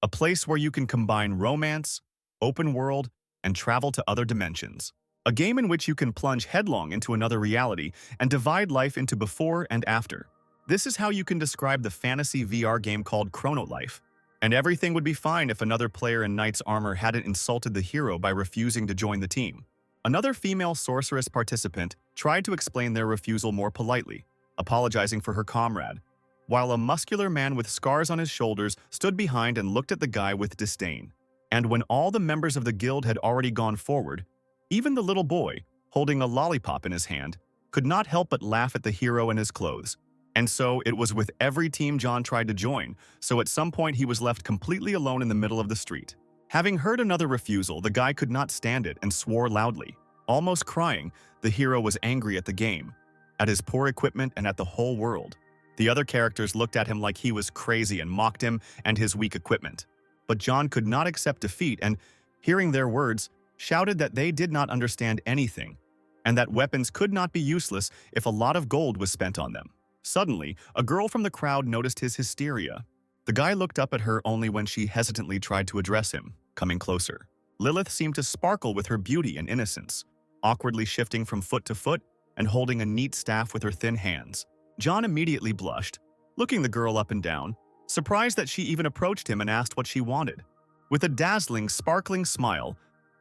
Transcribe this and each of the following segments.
a place where you can combine romance, open world, and travel to other dimensions. A game in which you can plunge headlong into another reality and divide life into before and after. This is how you can describe the fantasy VR game called Chrono Life. And everything would be fine if another player in knight's armor hadn't insulted the hero by refusing to join the team. Another female sorceress participant tried to explain their refusal more politely, apologizing for her comrade, while a muscular man with scars on his shoulders stood behind and looked at the guy with disdain. And when all the members of the guild had already gone forward, even the little boy, holding a lollipop in his hand, could not help but laugh at the hero and his clothes. And so it was with every team John tried to join, so at some point he was left completely alone in the middle of the street. Having heard another refusal, the guy could not stand it and swore loudly. Almost crying, the hero was angry at the game, at his poor equipment, and at the whole world. The other characters looked at him like he was crazy and mocked him and his weak equipment. But John could not accept defeat and, hearing their words, shouted that they did not understand anything, and that weapons could not be useless if a lot of gold was spent on them. Suddenly, a girl from the crowd noticed his hysteria. The guy looked up at her only when she hesitantly tried to address him, coming closer. Lilith seemed to sparkle with her beauty and innocence, awkwardly shifting from foot to foot and holding a neat staff with her thin hands. John immediately blushed, looking the girl up and down, surprised that she even approached him and asked what she wanted. With a dazzling, sparkling smile,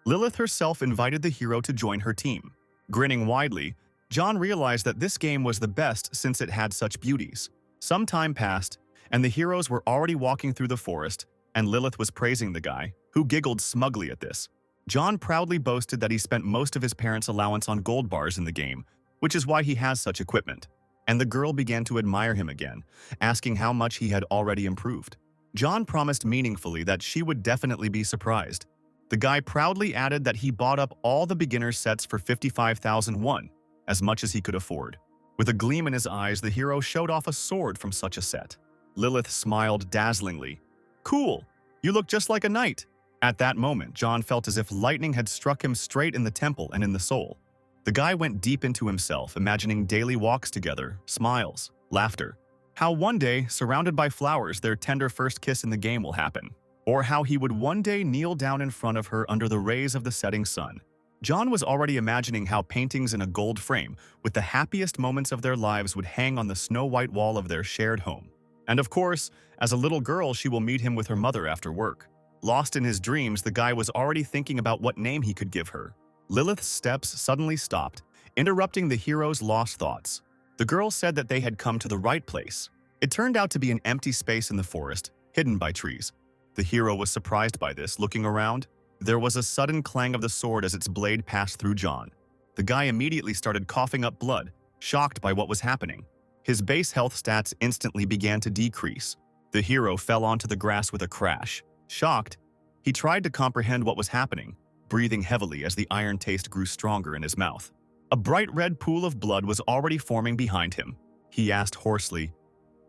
Lilith herself invited the hero to join her team. Grinning widely, John realized that this game was the best since it had such beauties. Some time passed, and the heroes were already walking through the forest, and Lilith was praising the guy, who giggled smugly at this. John proudly boasted that he spent most of his parents' allowance on gold bars in the game, which is why he has such equipment. And the girl began to admire him again, asking how much he had already improved. John promised meaningfully that she would definitely be surprised. The guy proudly added that he bought up all the beginner sets for 55,001, as much as he could afford. With a gleam in his eyes, the hero showed off a sword from such a set. Lilith smiled dazzlingly. "Cool, you look just like a knight." At that moment, John felt as if lightning had struck him straight in the temple and in the soul. The guy went deep into himself, imagining daily walks together, smiles, laughter. How one day, surrounded by flowers, their tender first kiss in the game will happen. Or how he would one day kneel down in front of her under the rays of the setting sun. John was already imagining how paintings in a gold frame with the happiest moments of their lives would hang on the snow-white wall of their shared home. And of course, as a little girl, she will meet him with her mother after work. Lost in his dreams, the guy was already thinking about what name he could give her. Lilith's steps suddenly stopped, interrupting the hero's lost thoughts. The girl said that they had come to the right place. It turned out to be an empty space in the forest, hidden by trees. The hero was surprised by this, looking around. There was a sudden clang of the sword as its blade passed through John. The guy immediately started coughing up blood, shocked by what was happening. His base health stats instantly began to decrease. The hero fell onto the grass with a crash. Shocked, he tried to comprehend what was happening, breathing heavily as the iron taste grew stronger in his mouth. A bright red pool of blood was already forming behind him. He asked hoarsely,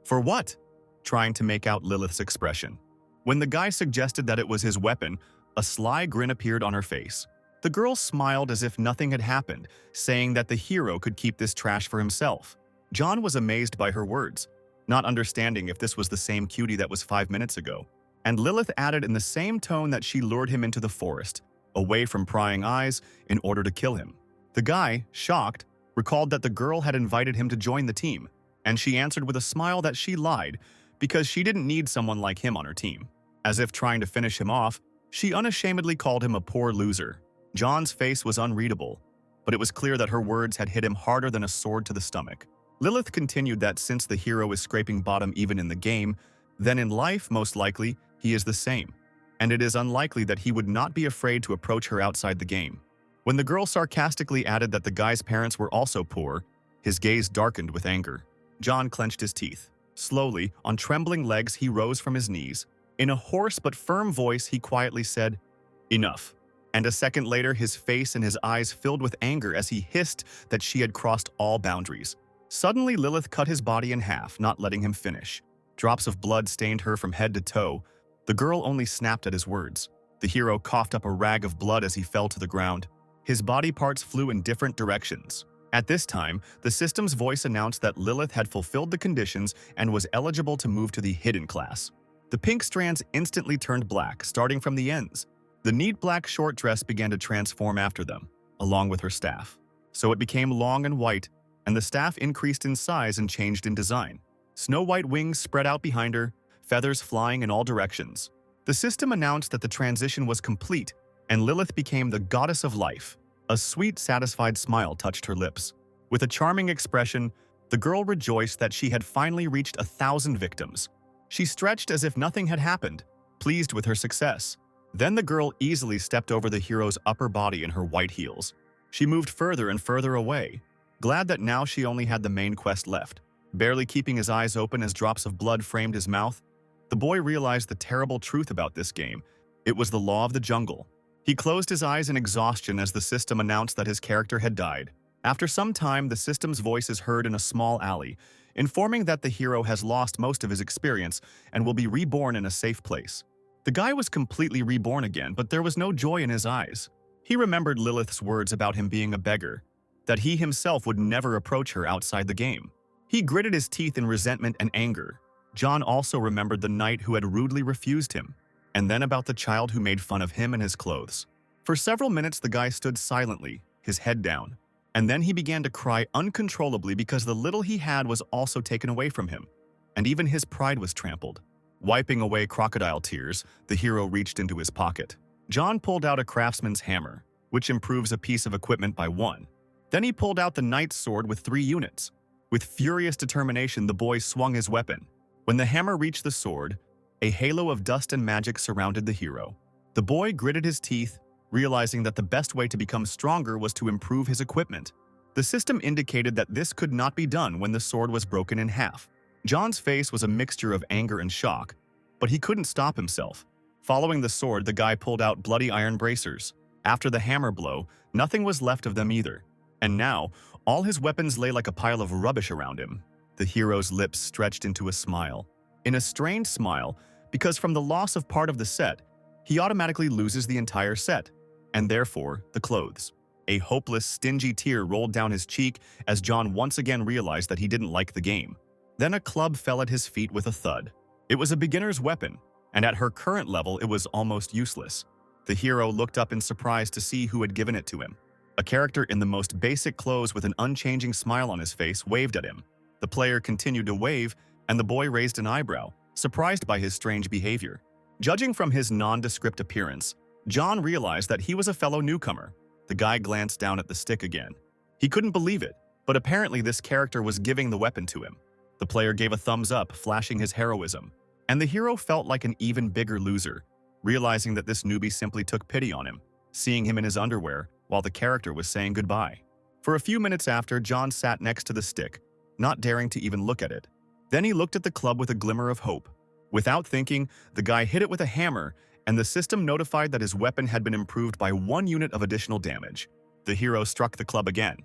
"For what?" trying to make out Lilith's expression. When the guy suggested that it was his weapon, a sly grin appeared on her face. The girl smiled as if nothing had happened, saying that the hero could keep this trash for himself. John was amazed by her words, not understanding if this was the same cutie that was 5 minutes ago. And Lilith added in the same tone that she lured him into the forest, away from prying eyes, in order to kill him. The guy, shocked, recalled that the girl had invited him to join the team, and she answered with a smile that she lied because she didn't need someone like him on her team. As if trying to finish him off, she unashamedly called him a poor loser. John's face was unreadable, but it was clear that her words had hit him harder than a sword to the stomach. Lilith continued that since the hero is scraping bottom even in the game, then in life, most likely, he is the same, and it is unlikely that he would not be afraid to approach her outside the game. When the girl sarcastically added that the guy's parents were also poor, his gaze darkened with anger. John clenched his teeth. Slowly, on trembling legs, he rose from his knees. In a hoarse but firm voice, he quietly said, "Enough." And a second later, his face and his eyes filled with anger as he hissed that she had crossed all boundaries. Suddenly, Lilith cut his body in half, not letting him finish. Drops of blood stained her from head to toe. The girl only snapped at his words. The hero coughed up a rag of blood as he fell to the ground. His body parts flew in different directions. At this time, the system's voice announced that Lilith had fulfilled the conditions and was eligible to move to the hidden class. The pink strands instantly turned black, starting from the ends. The neat black short dress began to transform after them, along with her staff. So it became long and white, and the staff increased in size and changed in design. Snow-white wings spread out behind her, feathers flying in all directions. The system announced that the transition was complete, and Lilith became the goddess of life. A sweet, satisfied smile touched her lips. With a charming expression, the girl rejoiced that she had finally reached 1,000 victims. She stretched as if nothing had happened, pleased with her success. Then the girl easily stepped over the hero's upper body in her white heels. She moved further and further away, glad that now she only had the main quest left. Barely keeping his eyes open as drops of blood framed his mouth, the boy realized the terrible truth about this game. It was the law of the jungle. He closed his eyes in exhaustion as the system announced that his character had died. After some time, the system's voice is heard in a small alley, informing that the hero has lost most of his experience and will be reborn in a safe place. The guy was completely reborn again, but there was no joy in his eyes. He remembered Lilith's words about him being a beggar, that he himself would never approach her outside the game. He gritted his teeth in resentment and anger. John also remembered the knight who had rudely refused him, and then about the child who made fun of him and his clothes. For several minutes, the guy stood silently, his head down, and then he began to cry uncontrollably because the little he had was also taken away from him, and even his pride was trampled. Wiping away crocodile tears, the hero reached into his pocket. John pulled out a craftsman's hammer, which improves a piece of equipment by 1. Then he pulled out the knight's sword with 3 units. With furious determination, the boy swung his weapon. When the hammer reached the sword, a halo of dust and magic surrounded the hero. The boy gritted his teeth, realizing that the best way to become stronger was to improve his equipment. The system indicated that this could not be done when the sword was broken in half. John's face was a mixture of anger and shock, but he couldn't stop himself. Following the sword, the guy pulled out bloody iron bracers. After the hammer blow, nothing was left of them either. And now, all his weapons lay like a pile of rubbish around him. The hero's lips stretched into a smile. In a strained smile, because from the loss of part of the set, he automatically loses the entire set, and therefore the clothes. A hopeless, stingy tear rolled down his cheek as John once again realized that he didn't like the game. Then a club fell at his feet with a thud. It was a beginner's weapon, and at her current level, it was almost useless. The hero looked up in surprise to see who had given it to him. A character in the most basic clothes with an unchanging smile on his face waved at him. The player continued to wave, and the boy raised an eyebrow, surprised by his strange behavior. Judging from his nondescript appearance, John realized that he was a fellow newcomer. The guy glanced down at the stick again. He couldn't believe it, but apparently this character was giving the weapon to him. The player gave a thumbs up, flashing his heroism, and the hero felt like an even bigger loser, realizing that this newbie simply took pity on him, seeing him in his underwear while the character was saying goodbye. For a few minutes after, John sat next to the stick, not daring to even look at it. Then he looked at the club with a glimmer of hope. Without thinking, the guy hit it with a hammer, and the system notified that his weapon had been improved by 1 unit of additional damage. The hero struck the club again,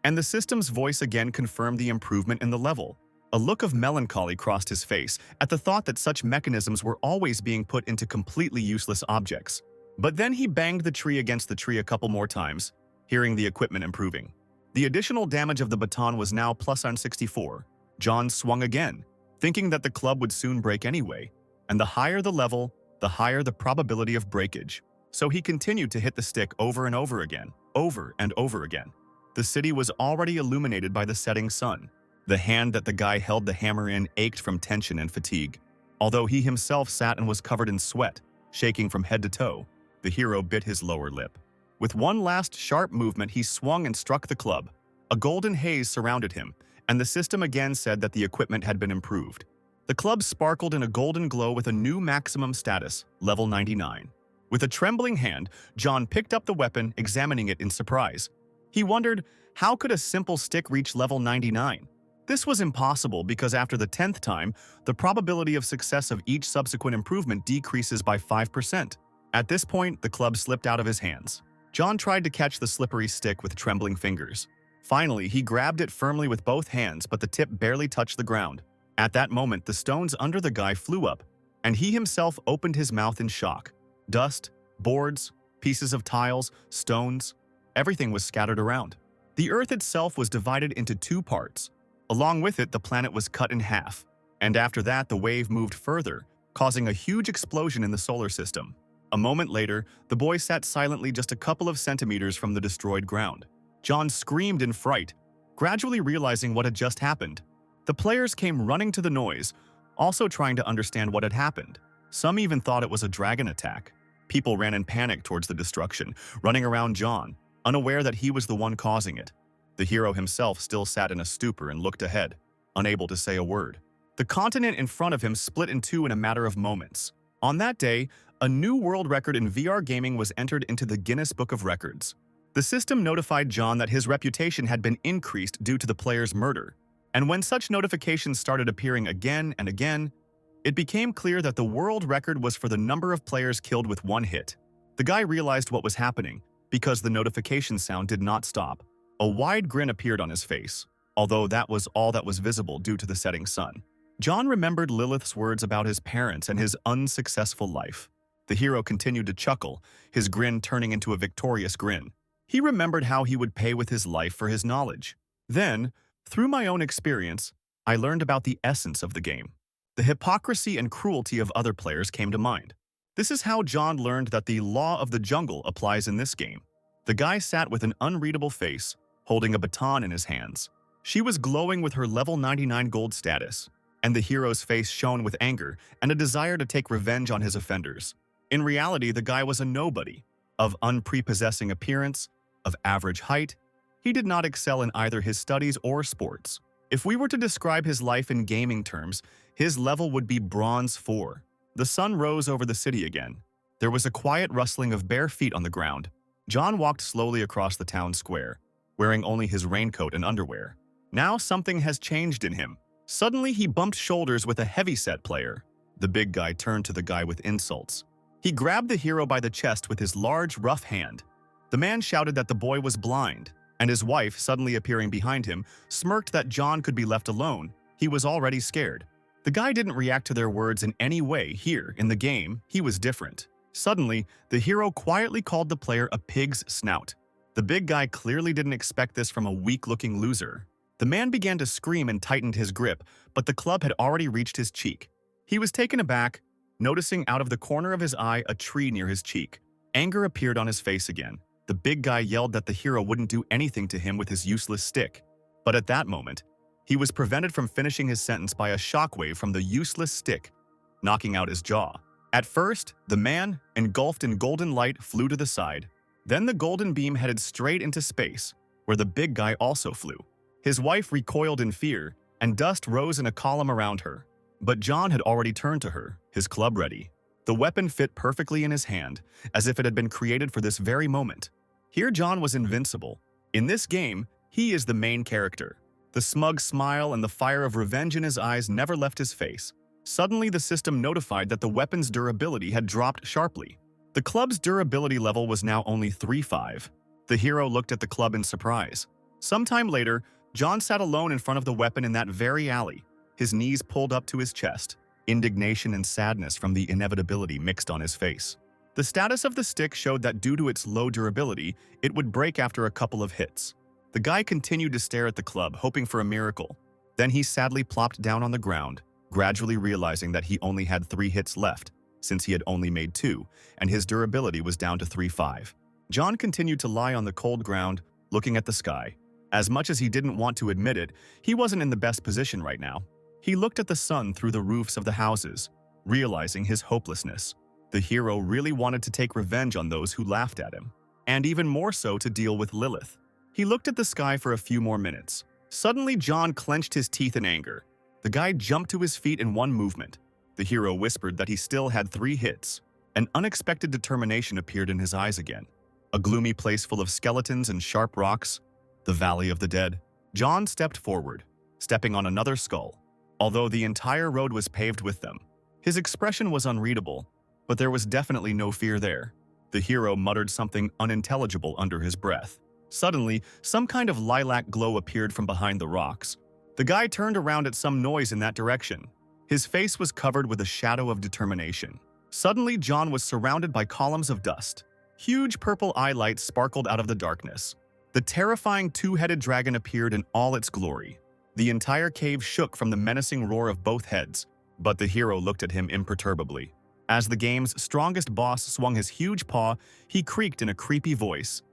and the system's voice again confirmed the improvement in the level. A look of melancholy crossed his face at the thought that such mechanisms were always being put into completely useless objects. But then he banged the tree against the tree a couple more times, hearing the equipment improving. The additional damage of the baton was now plus on 64. John swung again, thinking that the club would soon break anyway, and the higher the level, the higher the probability of breakage. So he continued to hit the stick over and over again, over and over again. The city was already illuminated by the setting sun. The hand that the guy held the hammer in ached from tension and fatigue. Although he himself sat and was covered in sweat, shaking from head to toe, the hero bit his lower lip. With one last sharp movement, he swung and struck the club. A golden haze surrounded him, and the system again said that the equipment had been improved. The club sparkled in a golden glow with a new maximum status, level 99. With a trembling hand, John picked up the weapon, examining it in surprise. He wondered, how could a simple stick reach level 99? This was impossible because after the 10th time, the probability of success of each subsequent improvement decreases by 5%. At this point, the club slipped out of his hands. John tried to catch the slippery stick with trembling fingers. Finally, he grabbed it firmly with both hands, but the tip barely touched the ground. At that moment, the stones under the guy flew up, and he himself opened his mouth in shock. Dust, boards, pieces of tiles, stones, everything was scattered around. The earth itself was divided into 2 parts. Along with it, the planet was cut in half, and after that, the wave moved further, causing a huge explosion in the solar system. A moment later, the boy sat silently just a couple of centimeters from the destroyed ground. John screamed in fright, gradually realizing what had just happened. The players came running to the noise, also trying to understand what had happened. Some even thought it was a dragon attack. People ran in panic towards the destruction, running around John, unaware that he was the one causing it. The hero himself still sat in a stupor and looked ahead, unable to say a word. The continent in front of him split in two in a matter of moments. On that day, a new world record in VR gaming was entered into the Guinness Book of Records. The system notified John that his reputation had been increased due to the player's murder, and when such notifications started appearing again and again, it became clear that the world record was for the number of players killed with one hit. The guy realized what was happening, because the notification sound did not stop. A wide grin appeared on his face, although that was all that was visible due to the setting sun. John remembered Lilith's words about his parents and his unsuccessful life. The hero continued to chuckle, his grin turning into a victorious grin. He remembered how he would pay with his life for his knowledge. Then, through my own experience, I learned about the essence of the game. The hypocrisy and cruelty of other players came to mind. This is how John learned that the law of the jungle applies in this game. The guy sat with an unreadable face, holding a baton in his hands. She was glowing with her level 99 gold status, and the hero's face shone with anger and a desire to take revenge on his offenders. In reality, the guy was a nobody, of unprepossessing appearance, of average height. He did not excel in either his studies or sports. If we were to describe his life in gaming terms, his level would be Bronze 4. The sun rose over the city again. There was a quiet rustling of bare feet on the ground. John walked slowly across the town square, wearing only his raincoat and underwear. Now something has changed in him. Suddenly, he bumped shoulders with a heavyset player. The big guy turned to the guy with insults. He grabbed the hero by the chest with his large, rough hand. The man shouted that the boy was blind, and his wife, suddenly appearing behind him, smirked that John could be left alone. He was already scared. The guy didn't react to their words in any way. Here, in the game, he was different. Suddenly, the hero quietly called the player a pig's snout. The big guy clearly didn't expect this from a weak-looking loser. The man began to scream and tightened his grip, but the club had already reached his cheek. He was taken aback, noticing out of the corner of his eye a tree near his cheek. Anger appeared on his face again. The big guy yelled that the hero wouldn't do anything to him with his useless stick. But at that moment, he was prevented from finishing his sentence by a shockwave from the useless stick, knocking out his jaw. At first, the man, engulfed in golden light, flew to the side. Then the golden beam headed straight into space, where the big guy also flew. His wife recoiled in fear, and dust rose in a column around her. But John had already turned to her, his club ready. The weapon fit perfectly in his hand, as if it had been created for this very moment. Here John was invincible. In this game, he is the main character. The smug smile and the fire of revenge in his eyes never left his face. Suddenly, the system notified that the weapon's durability had dropped sharply. The club's durability level was now only 3.5. The hero looked at the club in surprise. Sometime later, John sat alone in front of the weapon in that very alley, his knees pulled up to his chest. Indignation and sadness from the inevitability mixed on his face. The status of the stick showed that due to its low durability, it would break after a couple of hits. The guy continued to stare at the club, hoping for a miracle. Then he sadly plopped down on the ground, gradually realizing that he only had 3 hits left, since he had only made 2, and his durability was down to 3.5. John continued to lie on the cold ground, looking at the sky. As much as he didn't want to admit it, he wasn't in the best position right now. He looked at the sun through the roofs of the houses, realizing his hopelessness. The hero really wanted to take revenge on those who laughed at him, and even more so to deal with Lilith. He looked at the sky for a few more minutes. Suddenly, John clenched his teeth in anger. The guy jumped to his feet in one movement. The hero whispered that he still had 3 hits. An unexpected determination appeared in his eyes again. A gloomy place full of skeletons and sharp rocks. The Valley of the Dead. John stepped forward, stepping on another skull, although the entire road was paved with them. His expression was unreadable, but there was definitely no fear there. The hero muttered something unintelligible under his breath. Suddenly, some kind of lilac glow appeared from behind the rocks. The guy turned around at some noise in that direction. His face was covered with a shadow of determination. Suddenly, John was surrounded by columns of dust. Huge purple eye lights sparkled out of the darkness. The terrifying 2-headed dragon appeared in all its glory. The entire cave shook from the menacing roar of both heads, But the hero looked at him imperturbably. As the game's strongest boss swung his huge paw, he creaked in a creepy voice.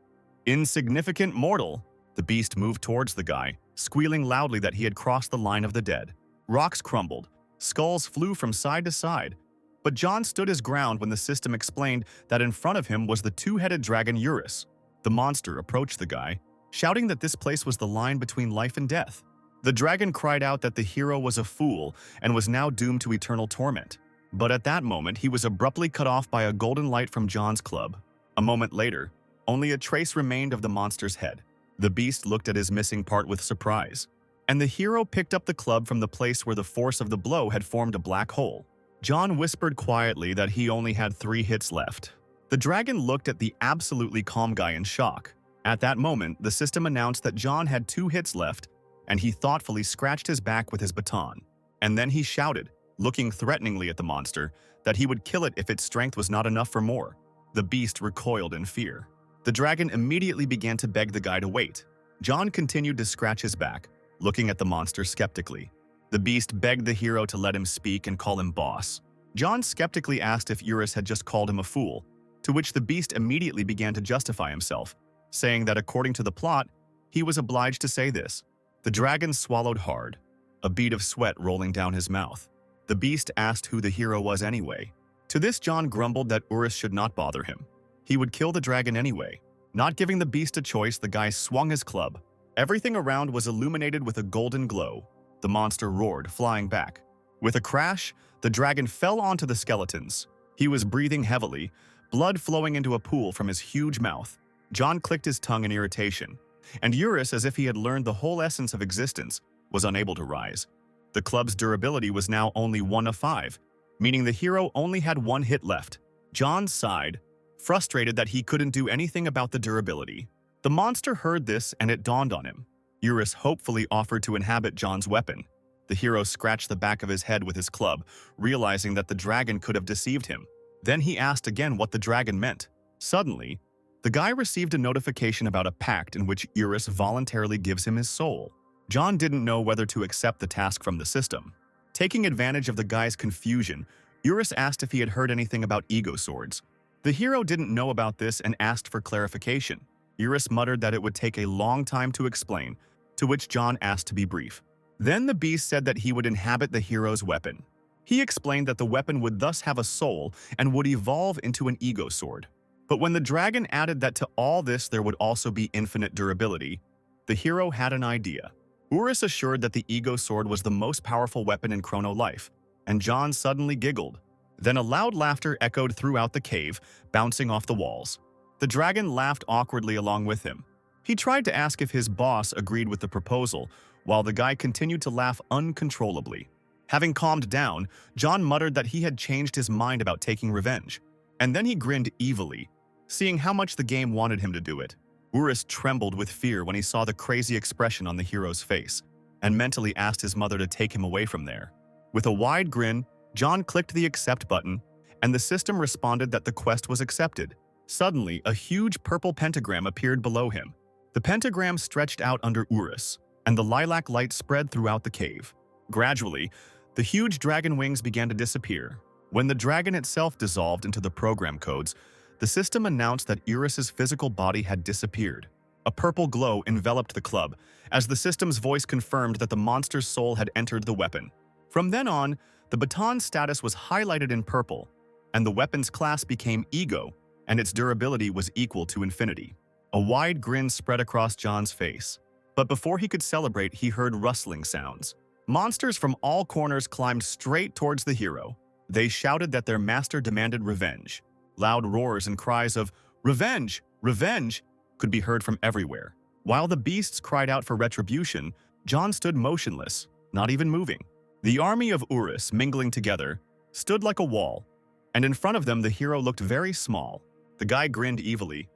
"Insignificant mortal." The beast moved towards the guy, squealing loudly that he had crossed the line of the dead. Rocks crumbled, skulls flew from side to side, but John stood his ground when the system explained that in front of him was the two-headed dragon Eurus. The monster approached the guy, shouting that this place was the line between life and death. The dragon cried out that the hero was a fool and was now doomed to eternal torment. But at that moment, he was abruptly cut off by a golden light from John's club. A moment later, only a trace remained of the monster's head. The beast looked at his missing part with surprise, and the hero picked up the club from the place where the force of the blow had formed a black hole. John whispered quietly that he only had 3 hits left. The dragon looked at the absolutely calm guy in shock. At that moment, the system announced that John had 2 hits left, and he thoughtfully scratched his back with his baton. And then he shouted, looking threateningly at the monster, that he would kill it if its strength was not enough for more. The beast recoiled in fear. The dragon immediately began to beg the guy to wait. John continued to scratch his back, looking at the monster skeptically. The beast begged the hero to let him speak and call him boss. John skeptically asked if Eurus had just called him a fool, to which the beast immediately began to justify himself, saying that according to the plot, he was obliged to say this. The dragon swallowed hard, a bead of sweat rolling down his mouth. The beast asked who the hero was anyway. To this, John grumbled that Eurus should not bother him. He would kill the dragon anyway. Not giving the beast a choice, the guy swung his club. Everything around was illuminated with a golden glow. The monster roared, flying back. With a crash, the dragon fell onto the skeletons. He was breathing heavily, blood flowing into a pool from his huge mouth. John clicked his tongue in irritation, and Eurus, as if he had learned the whole essence of existence, was unable to rise. The club's durability was now only 1 of 5, meaning the hero only had 1 hit left. John sighed, frustrated that he couldn't do anything about the durability. The monster heard this and it dawned on him. Eurus hopefully offered to inhabit John's weapon. The hero scratched the back of his head with his club, realizing that the dragon could have deceived him. Then he asked again what the dragon meant. Suddenly, the guy received a notification about a pact in which Eurus voluntarily gives him his soul. John didn't know whether to accept the task from the system. Taking advantage of the guy's confusion, Eurus asked if he had heard anything about ego swords. The hero didn't know about this and asked for clarification. Eurus muttered that it would take a long time to explain, to which John asked to be brief. Then the beast said that he would inhabit the hero's weapon. He explained that the weapon would thus have a soul and would evolve into an ego sword. But when the dragon added that to all this there would also be infinite durability, the hero had an idea. Eurus assured that the ego sword was the most powerful weapon in Chrono Life, and John suddenly giggled. Then a loud laughter echoed throughout the cave, bouncing off the walls. The dragon laughed awkwardly along with him. He tried to ask if his boss agreed with the proposal, while the guy continued to laugh uncontrollably. Having calmed down, John muttered that he had changed his mind about taking revenge. And then he grinned evilly, seeing how much the game wanted him to do it. Eurus trembled with fear when he saw the crazy expression on the hero's face, and mentally asked his mother to take him away from there. With a wide grin, John clicked the accept button, and the system responded that the quest was accepted. Suddenly, a huge purple pentagram appeared below him. The pentagram stretched out under Eurus, and the lilac light spread throughout the cave. Gradually, the huge dragon wings began to disappear. When the dragon itself dissolved into the program codes, the system announced that Eurus's physical body had disappeared. A purple glow enveloped the club, as the system's voice confirmed that the monster's soul had entered the weapon. From then on, the baton's status was highlighted in purple, and the weapon's class became Ego, and its durability was equal to infinity. A wide grin spread across John's face. But before he could celebrate, he heard rustling sounds. Monsters from all corners climbed straight towards the hero. They shouted that their master demanded revenge. Loud roars and cries of "Revenge! Revenge!" could be heard from everywhere. While the beasts cried out for retribution, John stood motionless, not even moving. The army of Eurus, mingling together, stood like a wall, and in front of them the hero looked very small. The guy grinned evilly.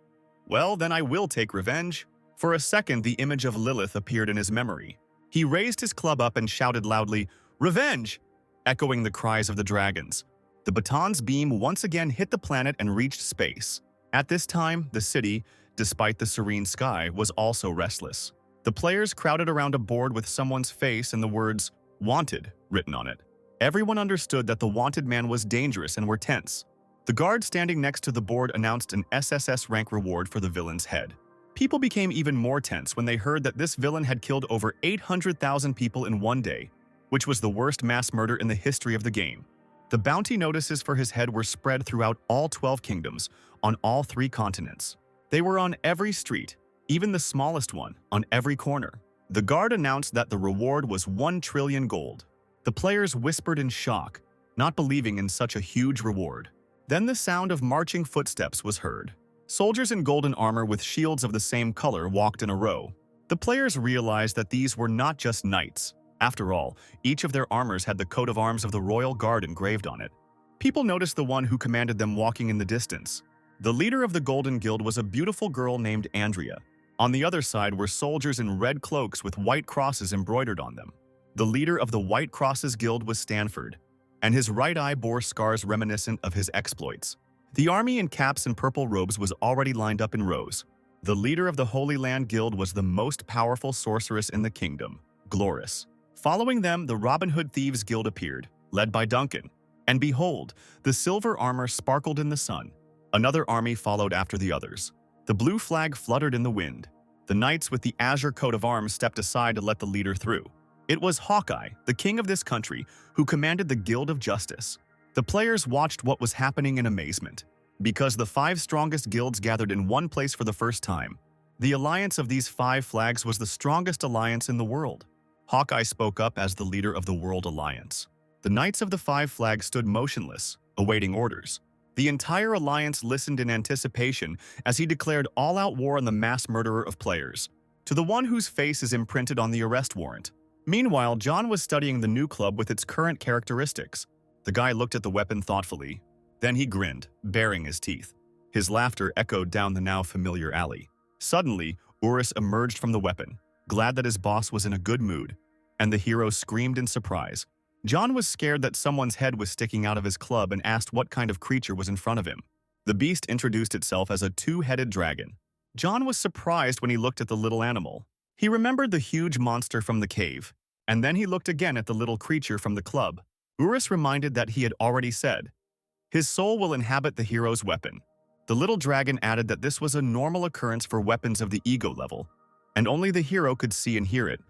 "Well, then I will take revenge." For a second, the image of Lilith appeared in his memory. He raised his club up and shouted loudly, "Revenge!" echoing the cries of the dragons. The baton's beam once again hit the planet and reached space. At this time, the city, despite the serene sky, was also restless. The players crowded around a board with someone's face and the words "Wanted" written on it. Everyone understood that the wanted man was dangerous and were tense. The guard standing next to the board announced an SSS rank reward for the villain's head. People became even more tense when they heard that this villain had killed over 800,000 people in one day, which was the worst mass murder in the history of the game. The bounty notices for his head were spread throughout all 12 kingdoms, on all 3 continents. They were on every street, even the smallest one, on every corner. The guard announced that the reward was 1 trillion gold. The players whispered in shock, not believing in such a huge reward. Then the sound of marching footsteps was heard. Soldiers in golden armor with shields of the same color walked in a row. The players realized that these were not just knights. After all, each of their armors had the coat of arms of the royal guard engraved on it. People noticed the one who commanded them walking in the distance. The leader of the Golden Guild was a beautiful girl named Andrea. On the other side were soldiers in red cloaks with white crosses embroidered on them. The leader of the White Crosses Guild was Stanford, and his right eye bore scars reminiscent of his exploits. The army in caps and purple robes was already lined up in rows. The leader of the Holy Land Guild was the most powerful sorceress in the kingdom, Gloris. Following them, the Robin Hood Thieves Guild appeared, led by Duncan. And behold, the silver armor sparkled in the sun. Another army followed after the others. The blue flag fluttered in the wind. The knights with the azure coat of arms stepped aside to let the leader through. It was Hawkeye, the king of this country, who commanded the Guild of Justice. The players watched what was happening in amazement, because the 5 strongest guilds gathered in one place for the first time. The alliance of these 5 flags was the strongest alliance in the world. Hawkeye spoke up as the leader of the World Alliance. The Knights of the 5 flags stood motionless, awaiting orders. The entire alliance listened in anticipation as he declared all-out war on the mass murderer of players, to the one whose face is imprinted on the arrest warrant. Meanwhile, John was studying the new club with its current characteristics. The guy looked at the weapon thoughtfully. Then he grinned, baring his teeth. His laughter echoed down the now familiar alley. Suddenly, Urus emerged from the weapon, glad that his boss was in a good mood, and the hero screamed in surprise. John was scared that someone's head was sticking out of his club and asked what kind of creature was in front of him. The beast introduced itself as a 2-headed dragon. John was surprised when he looked at the little animal. He remembered the huge monster from the cave, and then he looked again at the little creature from the club. Urus reminded that he had already said, "His soul will inhabit the hero's weapon." The little dragon added that this was a normal occurrence for weapons of the ego level, and only the hero could see and hear it.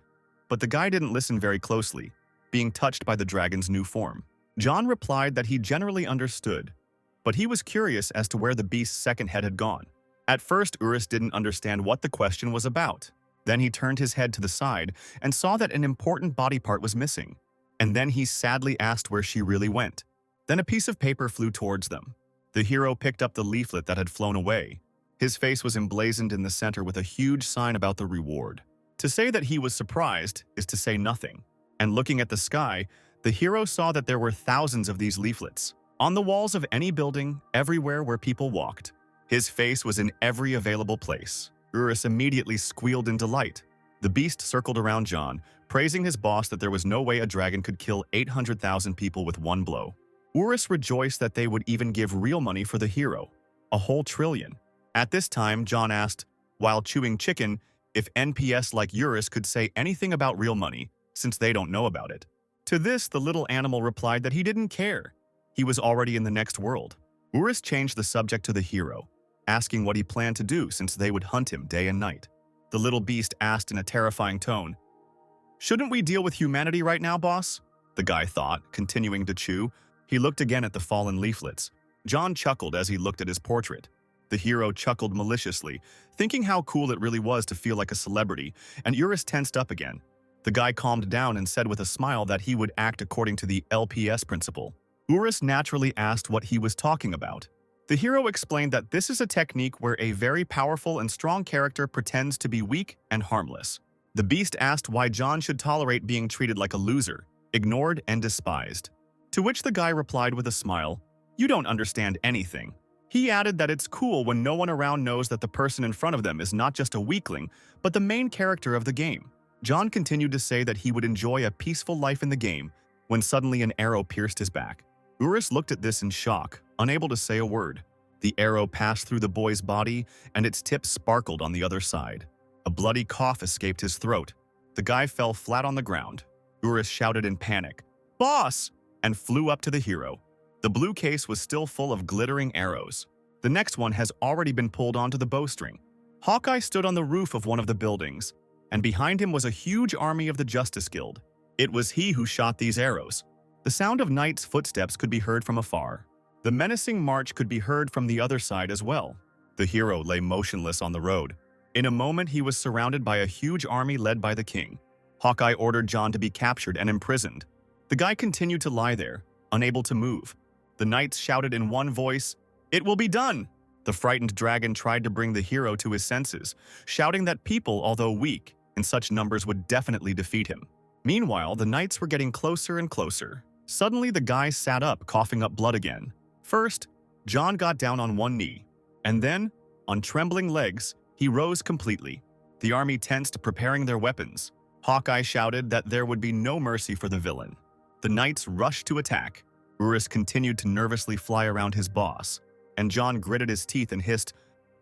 But the guy didn't listen very closely, being touched by the dragon's new form. John replied that he generally understood, but he was curious as to where the beast's second head had gone. At first, Urus didn't understand what the question was about. Then he turned his head to the side and saw that an important body part was missing. And then he sadly asked where she really went. Then a piece of paper flew towards them. The hero picked up the leaflet that had flown away. His face was emblazoned in the center with a huge sign about the reward. To say that he was surprised is to say nothing. And looking at the sky, the hero saw that there were thousands of these leaflets, on the walls of any building, everywhere where people walked. His face was in every available place. Urus immediately squealed in delight. The beast circled around John, praising his boss that there was no way a dragon could kill 800,000 people with one blow. Urus rejoiced that they would even give real money for the hero, a whole trillion. At this time, John asked, while chewing chicken, if NPS like Urus could say anything about real money, since they don't know about it. To this, the little animal replied that he didn't care. He was already in the next world. Urus changed the subject to the hero, asking what he planned to do since they would hunt him day and night. The little beast asked in a terrifying tone, "Shouldn't we deal with humanity right now, boss?" The guy thought, continuing to chew. He looked again at the fallen leaflets. John chuckled as he looked at his portrait. The hero chuckled maliciously, thinking how cool it really was to feel like a celebrity, and Urus tensed up again. The guy calmed down and said with a smile that he would act according to the LPS principle. Urus naturally asked what he was talking about. The hero explained that this is a technique where a very powerful and strong character pretends to be weak and harmless. The beast asked why John should tolerate being treated like a loser, ignored and despised. To which the guy replied with a smile, "You don't understand anything." He added that it's cool when no one around knows that the person in front of them is not just a weakling, but the main character of the game. John continued to say that he would enjoy a peaceful life in the game, when suddenly an arrow pierced his back. Urus looked at this in shock, unable to say a word. The arrow passed through the boy's body, and its tip sparkled on the other side. A bloody cough escaped his throat. The guy fell flat on the ground. Urus shouted in panic, "Boss!" and flew up to the hero. The blue case was still full of glittering arrows. The next one has already been pulled onto the bowstring. Hawkeye stood on the roof of one of the buildings, and behind him was a huge army of the Justice Guild. It was he who shot these arrows. The sound of knights' footsteps could be heard from afar. The menacing march could be heard from the other side as well. The hero lay motionless on the road. In a moment, he was surrounded by a huge army led by the king. Hawkeye ordered John to be captured and imprisoned. The guy continued to lie there, unable to move. The knights shouted in one voice, "It will be done!" The frightened dragon tried to bring the hero to his senses, shouting that people, although weak, in such numbers would definitely defeat him. Meanwhile, the knights were getting closer and closer. Suddenly, the guy sat up, coughing up blood again. First, John got down on one knee, and then, on trembling legs, he rose completely. The army tensed, preparing their weapons. Hawkeye shouted that there would be no mercy for the villain. The knights rushed to attack. Urus continued to nervously fly around his boss, and John gritted his teeth and hissed,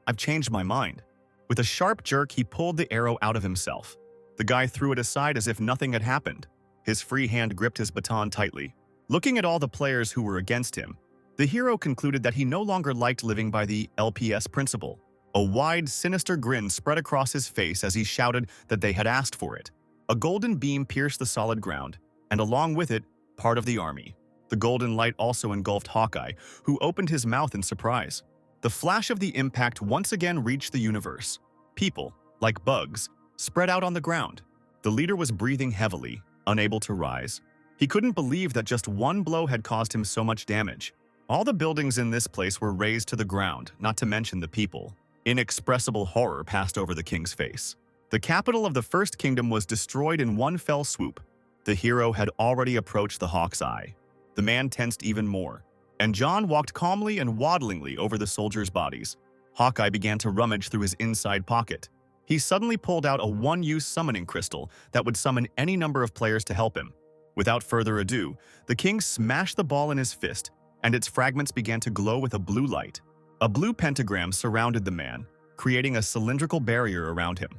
"I've changed my mind." With a sharp jerk, he pulled the arrow out of himself. The guy threw it aside as if nothing had happened. His free hand gripped his baton tightly. Looking at all the players who were against him, the hero concluded that he no longer liked living by the LPS principle. A wide, sinister grin spread across his face as he shouted that they had asked for it. A golden beam pierced the solid ground, and along with it, part of the army. The golden light also engulfed Hawkeye, who opened his mouth in surprise. The flash of the impact once again reached the universe. People, like bugs, spread out on the ground. The leader was breathing heavily, unable to rise. He couldn't believe that just one blow had caused him so much damage. All the buildings in this place were razed to the ground, not to mention the people. Inexpressible horror passed over the king's face. The capital of the First Kingdom was destroyed in one fell swoop. The hero had already approached the Hawk's Eye. The man tensed even more, and John walked calmly and waddlingly over the soldiers' bodies. Hawkeye began to rummage through his inside pocket. He suddenly pulled out a one-use summoning crystal that would summon any number of players to help him. Without further ado, the king smashed the ball in his fist, and its fragments began to glow with a blue light. A blue pentagram surrounded the man, creating a cylindrical barrier around him.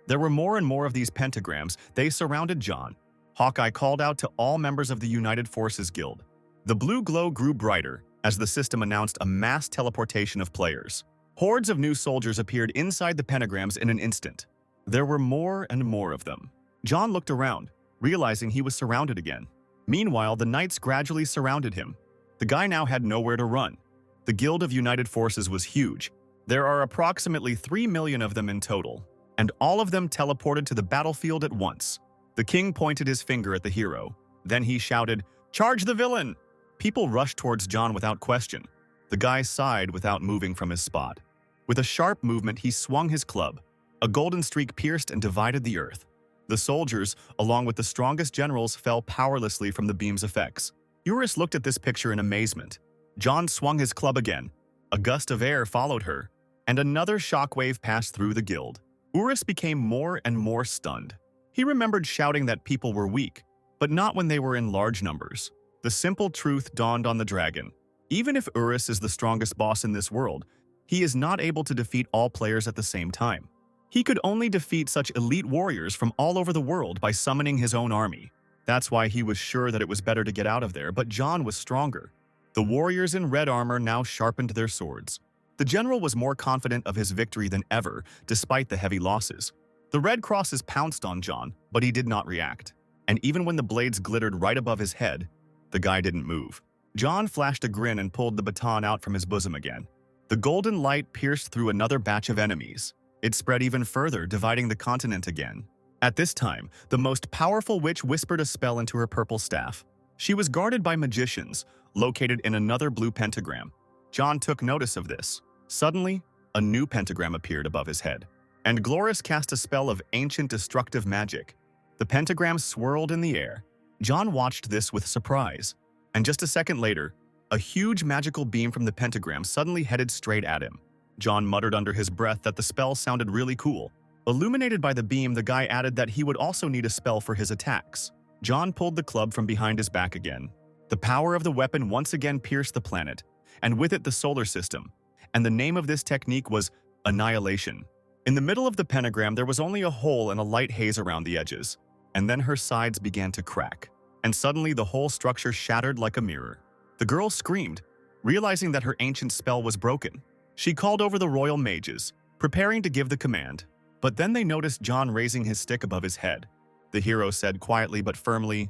There were more and more of these pentagrams. They surrounded John. Hawkeye called out to all members of the United Forces Guild. The blue glow grew brighter as the system announced a mass teleportation of players. Hordes of new soldiers appeared inside the pentagrams in an instant. There were more and more of them. John looked around, realizing he was surrounded again. Meanwhile, the knights gradually surrounded him. The guy now had nowhere to run. The Guild of United Forces was huge. There are approximately 3 million of them in total, and all of them teleported to the battlefield at once. The king pointed his finger at the hero. Then he shouted, "Charge the villain!" People rushed towards John without question. The guy sighed without moving from his spot. With a sharp movement, he swung his club. A golden streak pierced and divided the earth. The soldiers, along with the strongest generals, fell powerlessly from the beam's effects. Urus looked at this picture in amazement. John swung his club again. A gust of air followed her, and another shockwave passed through the guild. Urus became more and more stunned. He remembered shouting that people were weak, but not when they were in large numbers. The simple truth dawned on the dragon. Even if Urus is the strongest boss in this world, he is not able to defeat all players at the same time. He could only defeat such elite warriors from all over the world by summoning his own army. That's why he was sure that it was better to get out of there, but John was stronger. The warriors in red armor now sharpened their swords. The general was more confident of his victory than ever, despite the heavy losses. The Red Crosses pounced on John, but he did not react. And even when the blades glittered right above his head, the guy didn't move. John flashed a grin and pulled the baton out from his bosom again. The golden light pierced through another batch of enemies. It spread even further, dividing the continent again. At this time, the most powerful witch whispered a spell into her purple staff. She was guarded by magicians, located in another blue pentagram. John took notice of this. Suddenly, a new pentagram appeared above his head, and Glorus cast a spell of ancient destructive magic. The pentagram swirled in the air. John watched this with surprise, and just a second later, a huge magical beam from the pentagram suddenly headed straight at him. John muttered under his breath that the spell sounded really cool. Illuminated by the beam, the guy added that he would also need a spell for his attacks. John pulled the club from behind his back again. The power of the weapon once again pierced the planet, and with it the solar system. And the name of this technique was Annihilation. In the middle of the pentagram, there was only a hole and a light haze around the edges, and then her sides began to crack. and suddenly the whole structure shattered like a mirror. The girl screamed, realizing that her ancient spell was broken. She called over the royal mages, preparing to give the command. But then they noticed John raising his stick above his head. The hero said quietly but firmly,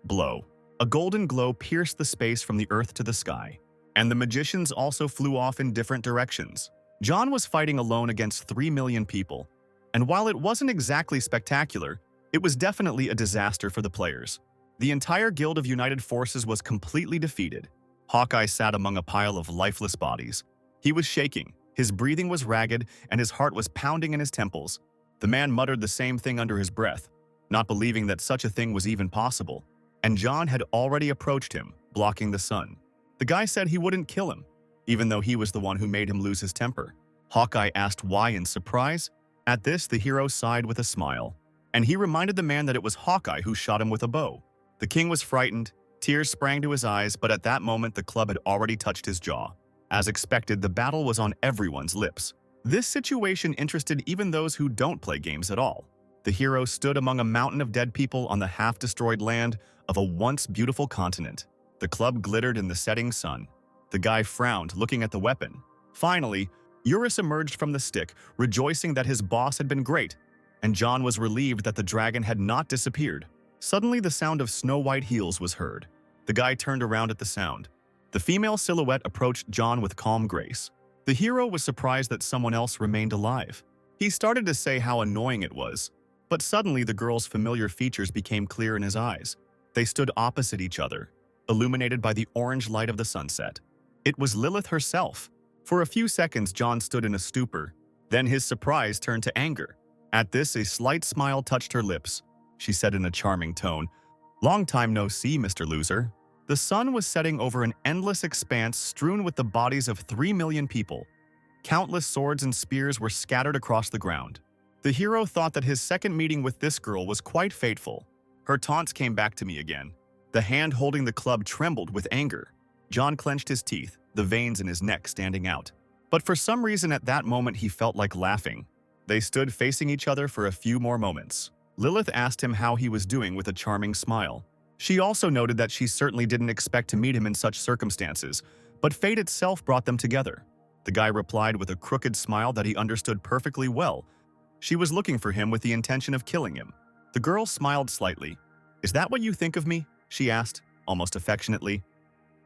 "Blow." A golden glow pierced the space from the earth to the sky, and the magicians also flew off in different directions. John was fighting alone against 3 million people, and while it wasn't exactly spectacular, it was definitely a disaster for the players. The entire Guild of United Forces was completely defeated. Hawkeye sat among a pile of lifeless bodies. He was shaking, his breathing was ragged, and his heart was pounding in his temples. The man muttered the same thing under his breath, not believing that such a thing was even possible. And John had already approached him, blocking the sun. The guy said he wouldn't kill him, even though he was the one who made him lose his temper. Hawkeye asked why in surprise. At this, the hero sighed with a smile, and he reminded the man that it was Hawkeye who shot him with a bow. The king was frightened, tears sprang to his eyes, but at that moment the club had already touched his jaw. As expected, the battle was on everyone's lips. This situation interested even those who don't play games at all. The hero stood among a mountain of dead people on the half-destroyed land of a once beautiful continent. The club glittered in the setting sun. The guy frowned, looking at the weapon. Finally, Eurus emerged from the stick, rejoicing that his boss had been great, and John was relieved that the dragon had not disappeared. Suddenly, the sound of snow-white heels was heard. The guy turned around at the sound. The female silhouette approached John with calm grace. The hero was surprised that someone else remained alive. He started to say how annoying it was, but suddenly the girl's familiar features became clear in his eyes. They stood opposite each other, illuminated by the orange light of the sunset. It was Lilith herself. For a few seconds, John stood in a stupor. Then his surprise turned to anger. At this, a slight smile touched her lips. She said in a charming tone, "Long time no see, Mr. Loser." The sun was setting over an endless expanse strewn with the bodies of 3 million people. Countless swords and spears were scattered across the ground. The hero thought that his second meeting with this girl was quite fateful. Her taunts came back to me again. The hand holding the club trembled with anger. John clenched his teeth, the veins in his neck standing out. But for some reason at that moment he felt like laughing. They stood facing each other for a few more moments. Lilith asked him how he was doing with a charming smile. She also noted that she certainly didn't expect to meet him in such circumstances, but fate itself brought them together. The guy replied with a crooked smile that he understood perfectly well. She was looking for him with the intention of killing him. The girl smiled slightly. "Is that what you think of me?" she asked, almost affectionately.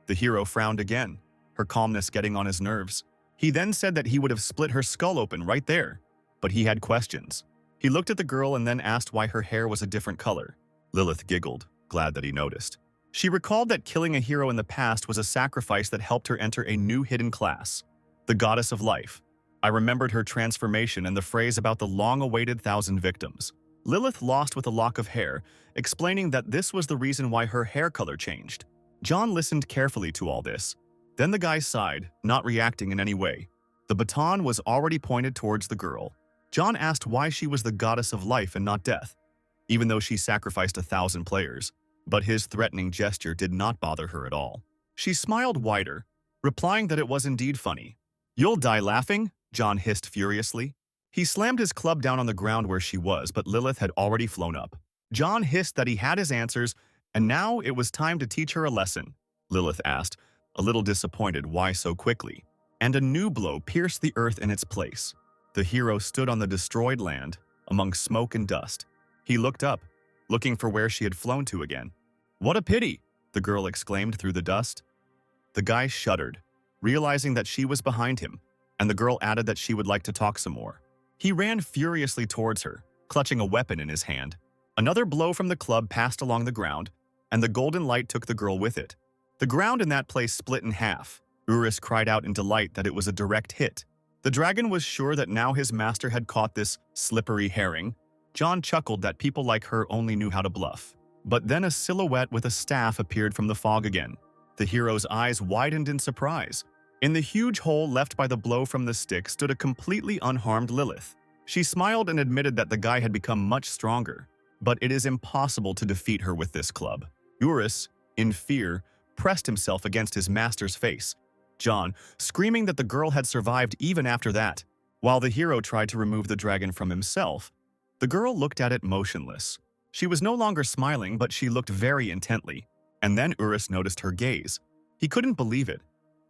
The hero frowned again, her calmness getting on his nerves. He then said that he would have split her skull open right there, but he had questions. He looked at the girl and then asked why her hair was a different color. Lilith giggled, glad that he noticed. She recalled that killing a hero in the past was a sacrifice that helped her enter a new hidden class, the goddess of life. I remembered her transformation and the phrase about the long-awaited 1,000 victims. Lilith lost with a lock of hair, explaining that this was the reason why her hair color changed. John listened carefully to all this. Then the guy sighed, not reacting in any way. The baton was already pointed towards the girl. John asked why she was the goddess of life and not death, even though she sacrificed 1,000 players. But his threatening gesture did not bother her at all. She smiled wider, replying that it was indeed funny. "You'll die laughing?" John hissed furiously. He slammed his club down on the ground where she was, but Lilith had already flown up. John hissed that he had his answers, and now it was time to teach her a lesson. Lilith asked, a little disappointed why so quickly. And a new blow pierced the earth in its place. The hero stood on the destroyed land, among smoke and dust. He looked up, looking for where she had flown to again. "What a pity!" the girl exclaimed through the dust. The guy shuddered, realizing that she was behind him, and the girl added that she would like to talk some more. He ran furiously towards her, clutching a weapon in his hand. Another blow from the club passed along the ground, and the golden light took the girl with it. The ground in that place split in half. Urus cried out in delight that it was a direct hit. The dragon was sure that now his master had caught this slippery herring. John chuckled that people like her only knew how to bluff. But then a silhouette with a staff appeared from the fog again. The hero's eyes widened in surprise. In the huge hole left by the blow from the stick stood a completely unharmed Lilith. She smiled and admitted that the guy had become much stronger, but it is impossible to defeat her with this club. Urus, in fear, pressed himself against his master's face. John, screaming that the girl had survived even after that. While the hero tried to remove the dragon from himself, the girl looked at it motionless. She was no longer smiling, but she looked very intently. And then Urus noticed her gaze. He couldn't believe it,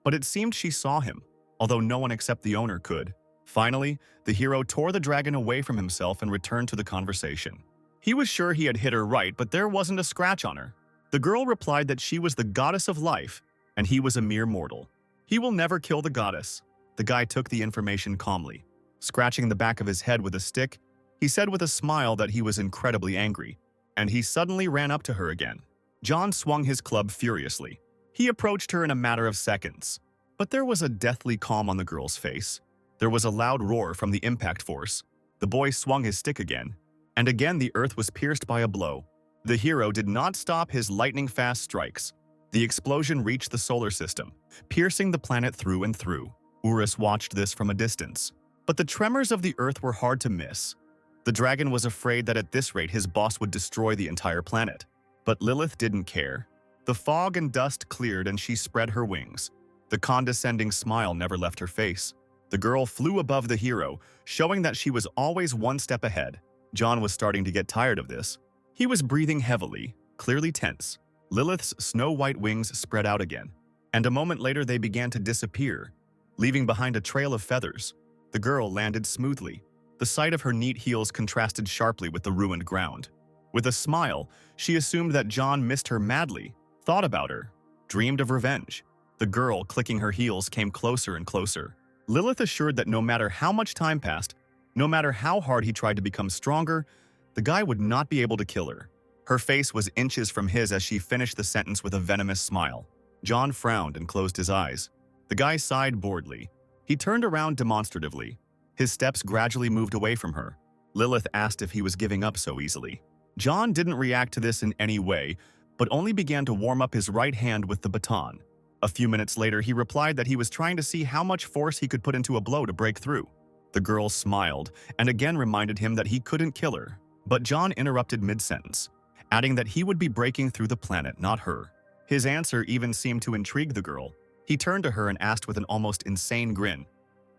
but it seemed she saw him, although no one except the owner could. Finally, the hero tore the dragon away from himself and returned to the conversation. He was sure he had hit her right, but there wasn't a scratch on her. The girl replied that she was the goddess of life, and he was a mere mortal. He will never kill the goddess. The guy took the information calmly. Scratching the back of his head with a stick, he said with a smile that he was incredibly angry, and he suddenly ran up to her again. John swung his club furiously. He approached her in a matter of seconds, but there was a deathly calm on the girl's face. There was a loud roar from the impact force. The boy swung his stick again, and again the earth was pierced by a blow. The hero did not stop his lightning-fast strikes. The explosion reached the solar system, piercing the planet through and through. Urus watched this from a distance, but the tremors of the earth were hard to miss. The dragon was afraid that at this rate his boss would destroy the entire planet. But Lilith didn't care. The fog and dust cleared and she spread her wings. The condescending smile never left her face. The girl flew above the hero, showing that she was always one step ahead. John was starting to get tired of this. He was breathing heavily, clearly tense. Lilith's snow-white wings spread out again, and a moment later they began to disappear, leaving behind a trail of feathers. The girl landed smoothly. The sight of her neat heels contrasted sharply with the ruined ground. With a smile, she assumed that John missed her madly, thought about her, dreamed of revenge. The girl, clicking her heels, came closer and closer. Lilith assured that no matter how much time passed, no matter how hard he tried to become stronger, the guy would not be able to kill her. Her face was inches from his as she finished the sentence with a venomous smile. John frowned and closed his eyes. The guy sighed boredly. He turned around demonstratively. His steps gradually moved away from her. Lilith asked if he was giving up so easily. John didn't react to this in any way, but only began to warm up his right hand with the baton. A few minutes later, he replied that he was trying to see how much force he could put into a blow to break through. The girl smiled and again reminded him that he couldn't kill her. But John interrupted mid-sentence, adding that he would be breaking through the planet, not her. His answer even seemed to intrigue the girl. He turned to her and asked with an almost insane grin,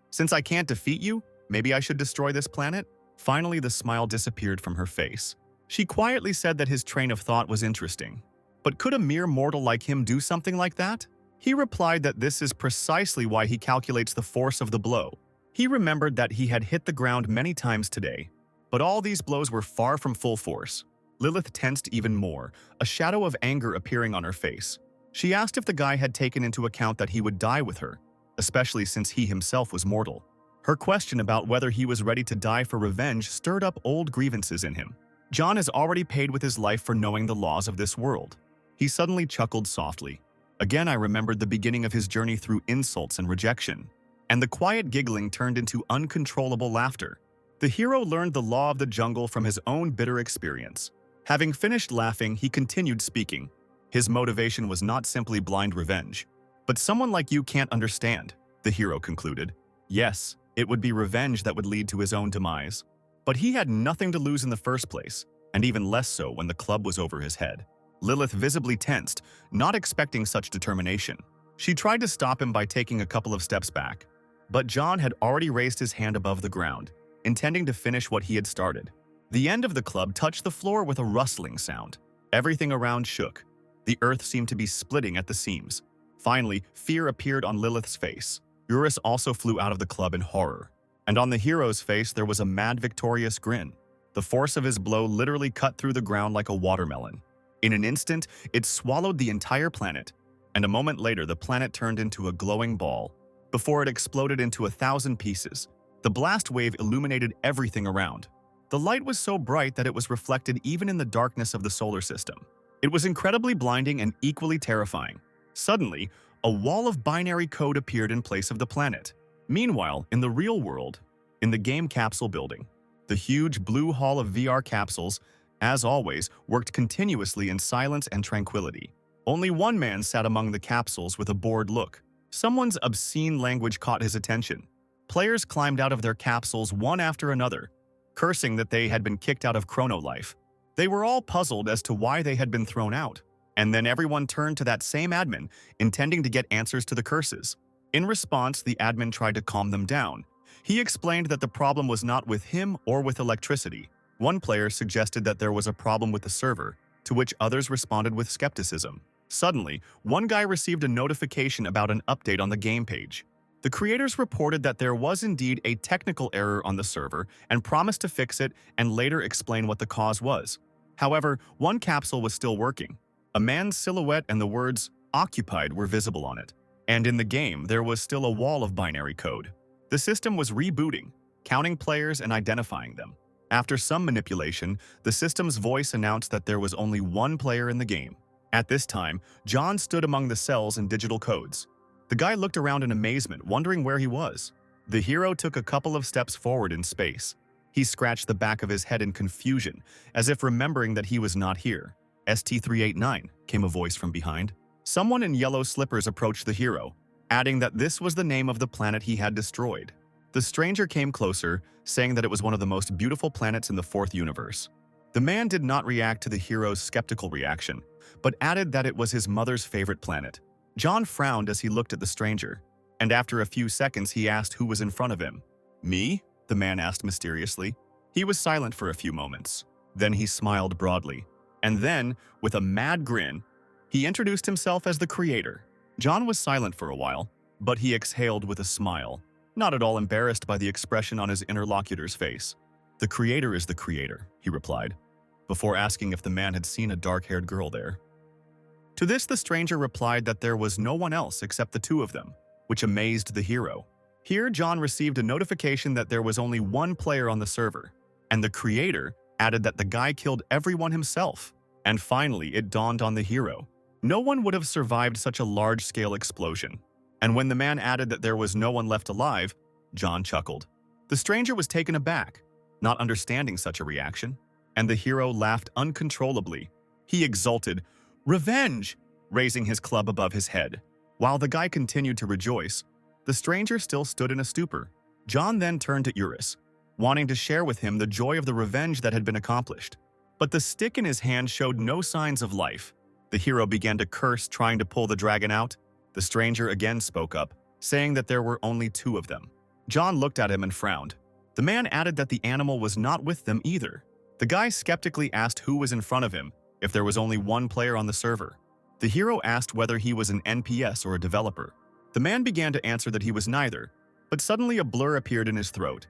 "Since I can't defeat you, maybe I should destroy this planet?" Finally, the smile disappeared from her face. She quietly said that his train of thought was interesting. But could a mere mortal like him do something like that? He replied that this is precisely why he calculates the force of the blow. He remembered that he had hit the ground many times today, but all these blows were far from full force. Lilith tensed even more, a shadow of anger appearing on her face. She asked if the guy had taken into account that he would die with her, especially since he himself was mortal. Her question about whether he was ready to die for revenge stirred up old grievances in him. John has already paid with his life for knowing the laws of this world. He suddenly chuckled softly. Again, I remembered the beginning of his journey through insults and rejection, and the quiet giggling turned into uncontrollable laughter. The hero learned the law of the jungle from his own bitter experience. Having finished laughing, he continued speaking. His motivation was not simply blind revenge. But someone like you can't understand, the hero concluded. Yes, it would be revenge that would lead to his own demise. But he had nothing to lose in the first place, and even less so when the club was over his head. Lilith visibly tensed, not expecting such determination. She tried to stop him by taking a couple of steps back. But John had already raised his hand above the ground, intending to finish what he had started. The end of the club touched the floor with a rustling sound. Everything around shook. The earth seemed to be splitting at the seams. Finally, fear appeared on Lilith's face. Urus also flew out of the club in horror. And on the hero's face there was a mad, victorious grin. The force of his blow literally cut through the ground like a watermelon. In an instant, it swallowed the entire planet, and a moment later the planet turned into a glowing ball. Before it exploded into 1,000 pieces, the blast wave illuminated everything around. The light was so bright that it was reflected even in the darkness of the solar system. It was incredibly blinding and equally terrifying. Suddenly, a wall of binary code appeared in place of the planet. Meanwhile, in the real world, in the game capsule building, the huge blue hall of VR capsules, as always, worked continuously in silence and tranquility. Only one man sat among the capsules with a bored look. Someone's obscene language caught his attention. Players climbed out of their capsules one after another, cursing that they had been kicked out of Chrono Life. They were all puzzled as to why they had been thrown out. And then everyone turned to that same admin, intending to get answers to the curses. In response, the admin tried to calm them down. He explained that the problem was not with him or with electricity. One player suggested that there was a problem with the server, to which others responded with skepticism. Suddenly, one guy received a notification about an update on the game page. The creators reported that there was indeed a technical error on the server and promised to fix it and later explain what the cause was. However, one capsule was still working. A man's silhouette and the words "occupied" were visible on it. And in the game, there was still a wall of binary code. The system was rebooting, counting players and identifying them. After some manipulation, the system's voice announced that there was only one player in the game. At this time, John stood among the cells and digital codes. The guy looked around in amazement, wondering where he was. The hero took a couple of steps forward in space. He scratched the back of his head in confusion, as if remembering that he was not here. "ST-389, came a voice from behind. Someone in yellow slippers approached the hero, adding that this was the name of the planet he had destroyed. The stranger came closer, saying that it was one of the most beautiful planets in the fourth universe. The man did not react to the hero's skeptical reaction, but added that it was his mother's favorite planet. John frowned as he looked at the stranger, and after a few seconds he asked who was in front of him. "Me?" the man asked mysteriously. He was silent for a few moments. Then he smiled broadly, and then, with a mad grin, he introduced himself as the creator. John was silent for a while, but he exhaled with a smile, not at all embarrassed by the expression on his interlocutor's face. "The creator is the creator," he replied, before asking if the man had seen a dark-haired girl there. To this, the stranger replied that there was no one else except the two of them, which amazed the hero. Here, John received a notification that there was only one player on the server, and the creator added that the guy killed everyone himself. And finally, it dawned on the hero. No one would have survived such a large-scale explosion. And when the man added that there was no one left alive, John chuckled. The stranger was taken aback, not understanding such a reaction, and the hero laughed uncontrollably. He exulted, "Revenge!" raising his club above his head. While the guy continued to rejoice, the stranger still stood in a stupor. John then turned to Urus, wanting to share with him the joy of the revenge that had been accomplished. But the stick in his hand showed no signs of life. The hero began to curse, trying to pull the dragon out. The stranger again spoke up, saying that there were only two of them. John looked at him and frowned. The man added that the animal was not with them either. The guy skeptically asked who was in front of him, if there was only one player on the server. The hero asked whether he was an NPS or a developer. The man began to answer that he was neither, but suddenly a blur appeared in his throat,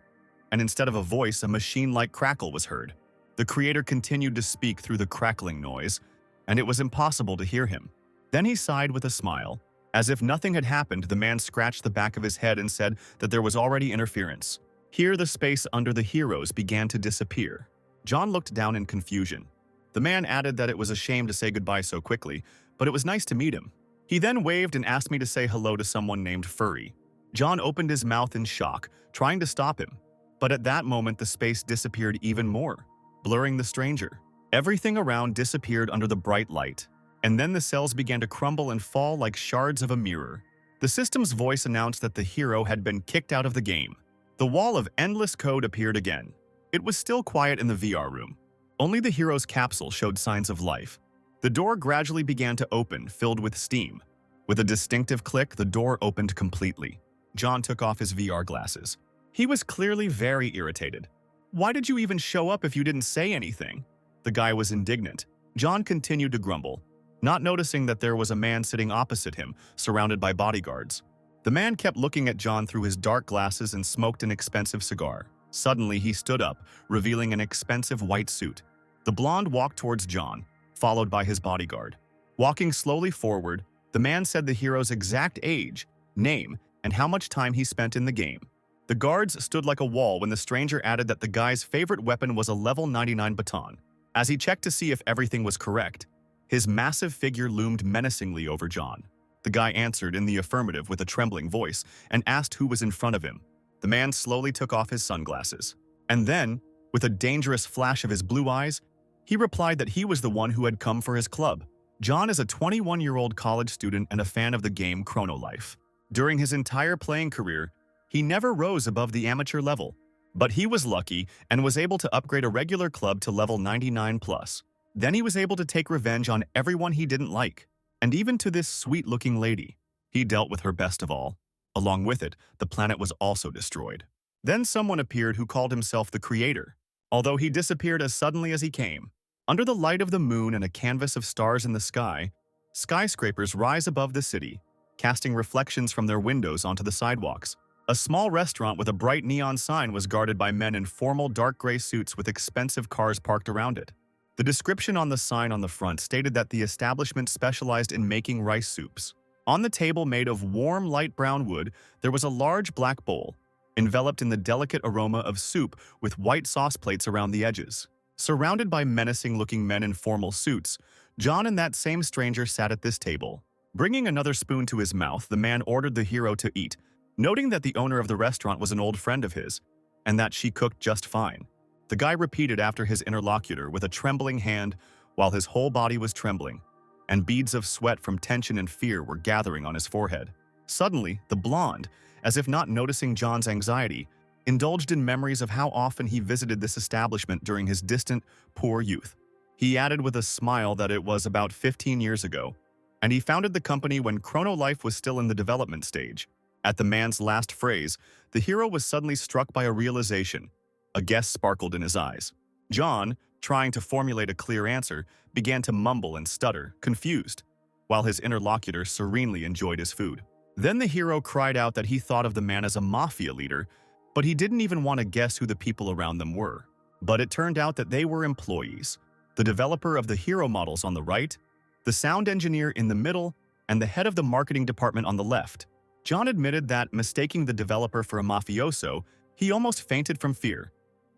and instead of a voice, a machine-like crackle was heard. The creator continued to speak through the crackling noise, and it was impossible to hear him. Then he sighed with a smile. As if nothing had happened, the man scratched the back of his head and said that there was already interference. Here, the space under the heroes began to disappear. John looked down in confusion. The man added that it was a shame to say goodbye so quickly, but it was nice to meet him. He then waved and asked me to say hello to someone named Furry. John opened his mouth in shock, trying to stop him. But at that moment, the space disappeared even more, blurring the stranger. Everything around disappeared under the bright light, and then the cells began to crumble and fall like shards of a mirror. The system's voice announced that the hero had been kicked out of the game. The wall of endless code appeared again. It was still quiet in the VR room. Only the hero's capsule showed signs of life. The door gradually began to open, filled with steam. With a distinctive click, the door opened completely. John took off his VR glasses. He was clearly very irritated. "Why did you even show up if you didn't say anything?" The guy was indignant. John continued to grumble, not noticing that there was a man sitting opposite him, surrounded by bodyguards. The man kept looking at John through his dark glasses and smoked an expensive cigar. Suddenly, he stood up, revealing an expensive white suit. The blonde walked towards John, followed by his bodyguard. Walking slowly forward, the man said the hero's exact age, name, and how much time he spent in the game. The guards stood like a wall when the stranger added that the guy's favorite weapon was a level 99 baton. As he checked to see if everything was correct, his massive figure loomed menacingly over John. The guy answered in the affirmative with a trembling voice and asked who was in front of him. The man slowly took off his sunglasses. And then, with a dangerous flash of his blue eyes, he replied that he was the one who had come for his club. John is a 21-year-old college student and a fan of the game Chrono Life. During his entire playing career, he never rose above the amateur level, but he was lucky and was able to upgrade a regular club to level 99+. Then he was able to take revenge on everyone he didn't like, and even to this sweet-looking lady. He dealt with her best of all. Along with it, the planet was also destroyed. Then someone appeared who called himself the creator. although he disappeared as suddenly as he came. Under the light of the moon and a canvas of stars in the sky, skyscrapers rise above the city, casting reflections from their windows onto the sidewalks. A small restaurant with a bright neon sign was guarded by men in formal dark gray suits with expensive cars parked around it. The description on the sign on the front stated that the establishment specialized in making rice soups. On the table made of warm light brown wood, there was a large black bowl, enveloped in the delicate aroma of soup with white sauce plates around the edges. Surrounded by menacing-looking men in formal suits, John and that same stranger sat at this table. Bringing another spoon to his mouth, the man ordered the hero to eat, noting that the owner of the restaurant was an old friend of his, and that she cooked just fine. The guy repeated after his interlocutor with a trembling hand while his whole body was trembling, and beads of sweat from tension and fear were gathering on his forehead. Suddenly, the blonde, as if not noticing John's anxiety, indulged in memories of how often he visited this establishment during his distant, poor youth. He added with a smile that it was about 15 years ago, and he founded the company when Chronolife was still in the development stage. At the man's last phrase, the hero was suddenly struck by a realization. A guess sparkled in his eyes. John, trying to formulate a clear answer, began to mumble and stutter, confused, while his interlocutor serenely enjoyed his food. Then the hero cried out that he thought of the man as a mafia leader, but he didn't even want to guess who the people around them were. But it turned out that they were employees. The developer of the hero models on the right, the sound engineer in the middle, and the head of the marketing department on the left. John admitted that, mistaking the developer for a mafioso, he almost fainted from fear,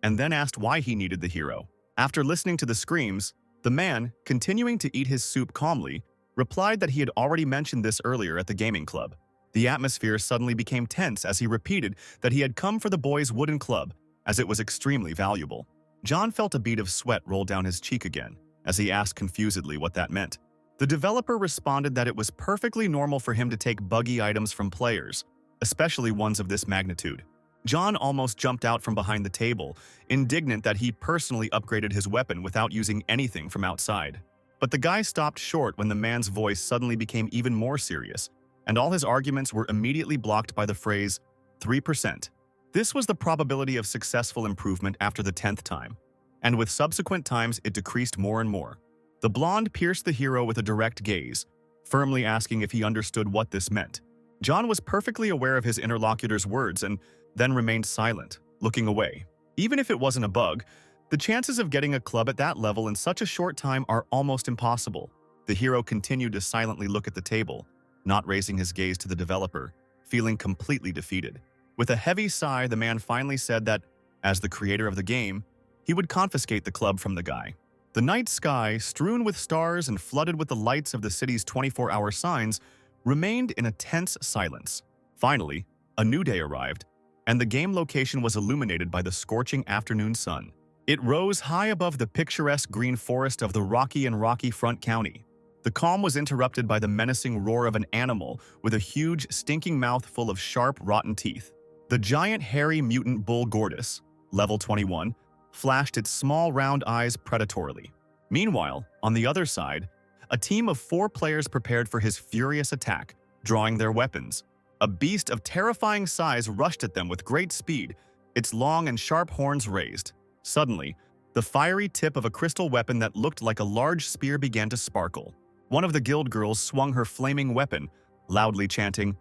and then asked why he needed the hero. After listening to the screams, the man, continuing to eat his soup calmly, replied that he had already mentioned this earlier at the gaming club. The atmosphere suddenly became tense as he repeated that he had come for the boys' wooden club, as it was extremely valuable. John felt a bead of sweat roll down his cheek again, as he asked confusedly what that meant. The developer responded that it was perfectly normal for him to take buggy items from players, especially ones of this magnitude. John almost jumped out from behind the table, indignant that he personally upgraded his weapon without using anything from outside. But the guy stopped short when the man's voice suddenly became even more serious, and all his arguments were immediately blocked by the phrase, 3%. This was the probability of successful improvement after the 10th time, and with subsequent times it decreased more and more. The blonde pierced the hero with a direct gaze, firmly asking if he understood what this meant. John was perfectly aware of his interlocutor's words and then remained silent, looking away. Even if it wasn't a bug, the chances of getting a club at that level in such a short time are almost impossible. The hero continued to silently look at the table, not raising his gaze to the developer, feeling completely defeated. With a heavy sigh, the man finally said that, as the creator of the game, he would confiscate the club from the guy. The night sky, strewn with stars and flooded with the lights of the city's 24-hour signs, remained in a tense silence. Finally, a new day arrived, and the game location was illuminated by the scorching afternoon sun. It rose high above the picturesque green forest of the Rocky Front County. The calm was interrupted by the menacing roar of an animal with a huge, stinking mouth full of sharp, rotten teeth. The giant, hairy mutant bull Gortys, level 21, flashed its small, round eyes predatorily. Meanwhile, on the other side, a team of 4 players prepared for his furious attack, drawing their weapons. A beast of terrifying size rushed at them with great speed, its long and sharp horns raised. Suddenly, the fiery tip of a crystal weapon that looked like a large spear began to sparkle. One of the guild girls swung her flaming weapon, loudly chanting,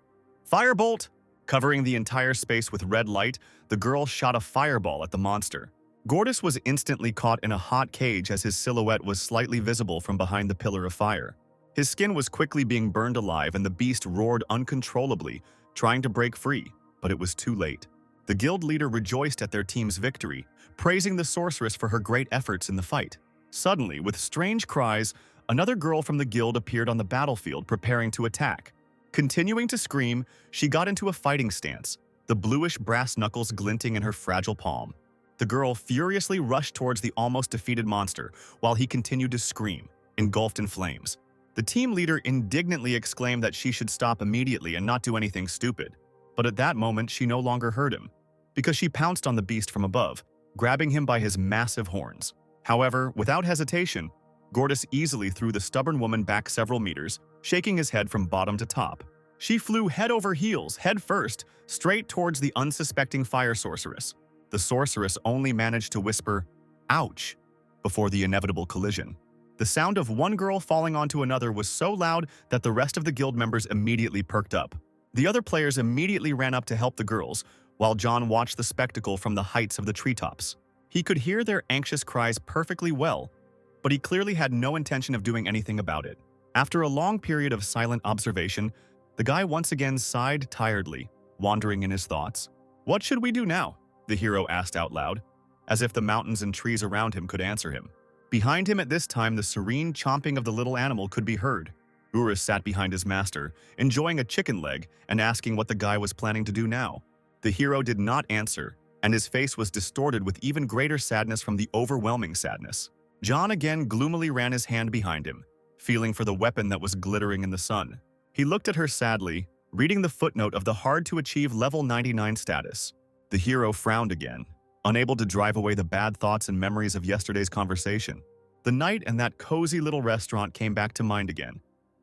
"Firebolt!" Covering the entire space with red light, the girl shot a fireball at the monster. Gortys was instantly caught in a hot cage as his silhouette was slightly visible from behind the pillar of fire. His skin was quickly being burned alive and the beast roared uncontrollably, trying to break free, but it was too late. The guild leader rejoiced at their team's victory, praising the sorceress for her great efforts in the fight. Suddenly, with strange cries, another girl from the guild appeared on the battlefield preparing to attack. Continuing to scream, she got into a fighting stance, the bluish brass knuckles glinting in her fragile palm. The girl furiously rushed towards the almost defeated monster while he continued to scream, engulfed in flames. The team leader indignantly exclaimed that she should stop immediately and not do anything stupid. But at that moment, she no longer heard him, because she pounced on the beast from above, grabbing him by his massive horns. However, without hesitation, Gortys easily threw the stubborn woman back several meters, shaking his head from bottom to top. She flew head over heels, head first, straight towards the unsuspecting fire sorceress. The sorceress only managed to whisper, "Ouch," before the inevitable collision. The sound of one girl falling onto another was so loud that the rest of the guild members immediately perked up. The other players immediately ran up to help the girls, while John watched the spectacle from the heights of the treetops. He could hear their anxious cries perfectly well, but he clearly had no intention of doing anything about it. After a long period of silent observation, the guy once again sighed tiredly, wandering in his thoughts. "What should we do now?" the hero asked out loud, as if the mountains and trees around him could answer him. Behind him at this time, the serene chomping of the little animal could be heard. Urus sat behind his master, enjoying a chicken leg and asking what the guy was planning to do now. The hero did not answer, and his face was distorted with even greater sadness from the overwhelming sadness. John again gloomily ran his hand behind him, feeling for the weapon that was glittering in the sun. He looked at her sadly, reading the footnote of the hard-to-achieve level 99 status. The hero frowned again, unable to drive away the bad thoughts and memories of yesterday's conversation. The night and that cozy little restaurant came back to mind again.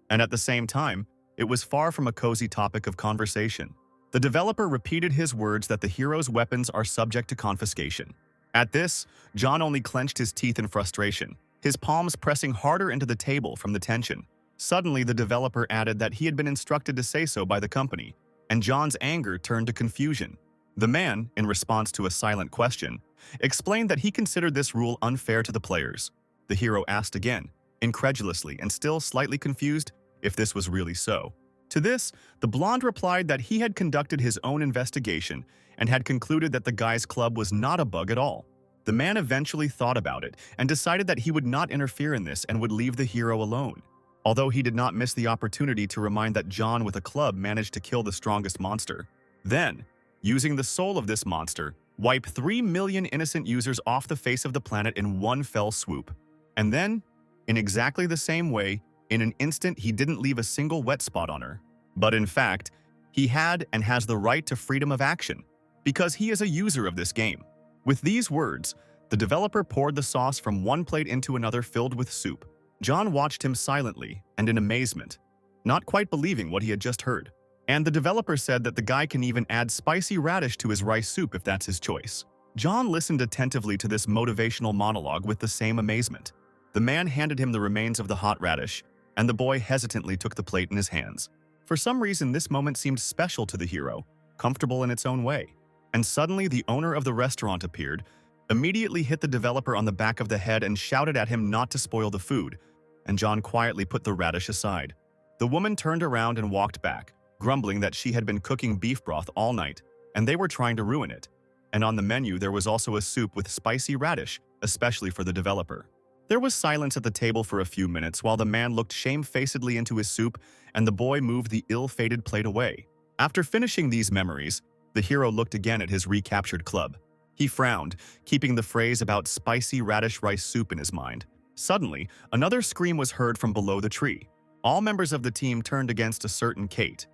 And at the same time, it was far from a cozy topic of conversation. The developer repeated his words that the hero's weapons are subject to confiscation. At this, John only clenched his teeth in frustration, his palms pressing harder into the table from the tension. Suddenly, the developer added that he had been instructed to say so by the company, and John's anger turned to confusion. The man, in response to a silent question, explained that he considered this rule unfair to the players. The hero asked again, incredulously and still slightly confused, if this was really so. To this, the blonde replied that he had conducted his own investigation and had concluded that the guy's club was not a bug at all. The man eventually thought about it and decided that he would not interfere in this and would leave the hero alone. Although he did not miss the opportunity to remind that John with a club managed to kill the strongest monster. Then, using the soul of this monster, wipe 3 million innocent users off the face of the planet in one fell swoop. And then, in exactly the same way, in an instant he didn't leave a single wet spot on her. But in fact, he had and has the right to freedom of action, because he is a user of this game. With these words, the developer poured the sauce from one plate into another filled with soup. John watched him silently and in amazement, not quite believing what he had just heard. And the developer said that the guy can even add spicy radish to his rice soup if that's his choice. John listened attentively to this motivational monologue with the same amazement. The man handed him the remains of the hot radish, and the boy hesitantly took the plate in his hands. For some reason, this moment seemed special to the hero, comfortable in its own way. And suddenly, the owner of the restaurant appeared, immediately hit the developer on the back of the head and shouted at him not to spoil the food, and John quietly put the radish aside. The woman turned around and walked back, grumbling that she had been cooking beef broth all night, and they were trying to ruin it. And on the menu, there was also a soup with spicy radish, especially for the developer. There was silence at the table for a few minutes while the man looked shamefacedly into his soup and the boy moved the ill-fated plate away. After finishing these memories, the hero looked again at his recaptured club. He frowned, keeping the phrase about spicy radish rice soup in his mind. Suddenly, another scream was heard from below the tree. All members of the team turned against a certain Kate,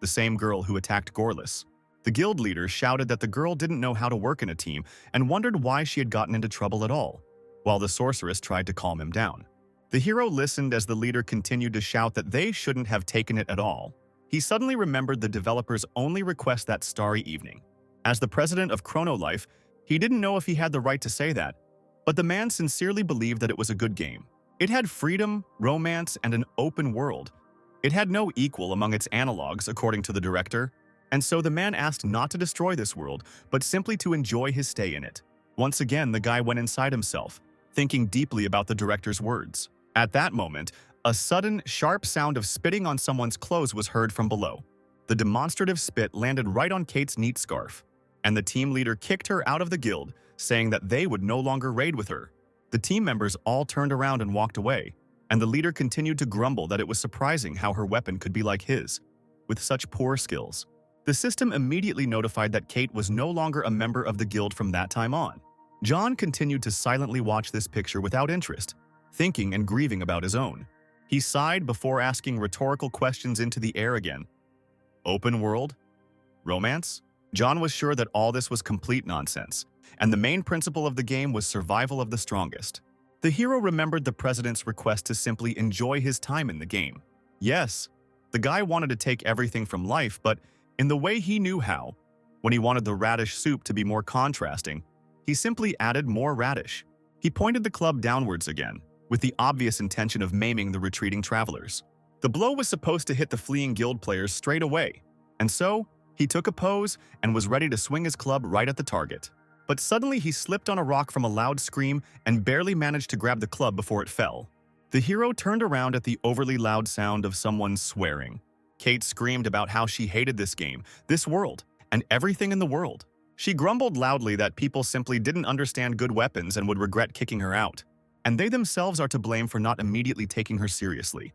the same girl who attacked Gorless. The guild leader shouted that the girl didn't know how to work in a team and wondered why she had gotten into trouble at all, while the sorceress tried to calm him down. The hero listened as the leader continued to shout that they shouldn't have taken it at all. He suddenly remembered the developer's only request that starry evening. As the president of Chronolife, he didn't know if he had the right to say that, but the man sincerely believed that it was a good game. It had freedom, romance, and an open world. It had no equal among its analogs, according to the director, and so the man asked not to destroy this world, but simply to enjoy his stay in it. Once again, the guy went inside himself, thinking deeply about the director's words. At that moment, a sudden, sharp sound of spitting on someone's clothes was heard from below. The demonstrative spit landed right on Kate's neat scarf, and the team leader kicked her out of the guild, saying that they would no longer raid with her. The team members all turned around and walked away, and the leader continued to grumble that it was surprising how her weapon could be like his, with such poor skills. The system immediately notified that Kate was no longer a member of the guild from that time on. John continued to silently watch this picture without interest, thinking and grieving about his own. He sighed before asking rhetorical questions into the air again. Open world? Romance? John was sure that all this was complete nonsense, and the main principle of the game was survival of the strongest. The hero remembered the president's request to simply enjoy his time in the game. Yes, the guy wanted to take everything from life, but in the way he knew how. When he wanted the radish soup to be more contrasting, he simply added more radish. He pointed the club downwards again, with the obvious intention of maiming the retreating travelers. The blow was supposed to hit the fleeing guild players straight away, and so he took a pose and was ready to swing his club right at the target. But suddenly he slipped on a rock from a loud scream and barely managed to grab the club before it fell. The hero turned around at the overly loud sound of someone swearing. Kate screamed about how she hated this game, this world, and everything in the world. She grumbled loudly that people simply didn't understand good weapons and would regret kicking her out. And they themselves are to blame for not immediately taking her seriously.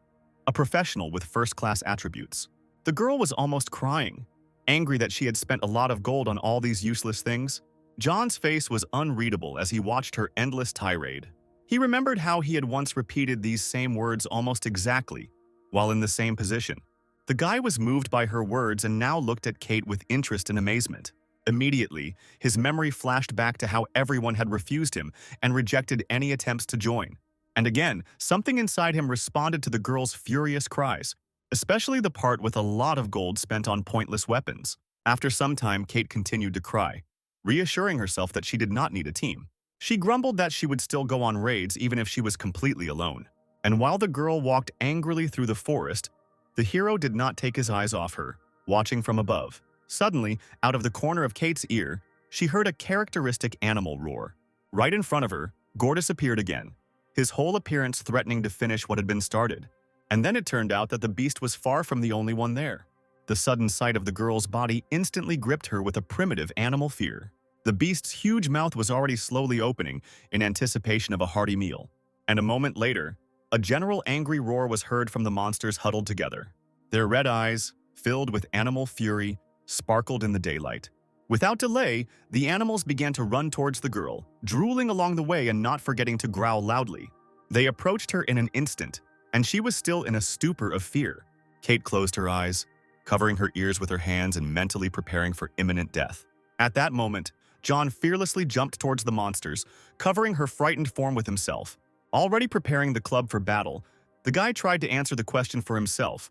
A professional with first-class attributes. The girl was almost crying, angry that she had spent a lot of gold on all these useless things. John's face was unreadable as he watched her endless tirade. He remembered how he had once repeated these same words almost exactly, while in the same position. The guy was moved by her words and now looked at Kate with interest and amazement. Immediately, his memory flashed back to how everyone had refused him and rejected any attempts to join. And again, something inside him responded to the girl's furious cries, especially the part with a lot of gold spent on pointless weapons. After some time, Kate continued to cry, reassuring herself that she did not need a team. She grumbled that she would still go on raids even if she was completely alone. And while the girl walked angrily through the forest, the hero did not take his eyes off her, watching from above. Suddenly, out of the corner of Kate's ear, she heard a characteristic animal roar. Right in front of her, Gortys appeared again, his whole appearance threatening to finish what had been started. And then it turned out that the beast was far from the only one there. The sudden sight of the girl's body instantly gripped her with a primitive animal fear. The beast's huge mouth was already slowly opening in anticipation of a hearty meal. And a moment later, a general angry roar was heard from the monsters huddled together. Their red eyes, filled with animal fury, sparkled in the daylight. Without delay, the animals began to run towards the girl, drooling along the way and not forgetting to growl loudly. They approached her in an instant, and she was still in a stupor of fear. Kate closed her eyes, covering her ears with her hands and mentally preparing for imminent death. At that moment, John fearlessly jumped towards the monsters, covering her frightened form with himself. Already preparing the club for battle, the guy tried to answer the question for himself.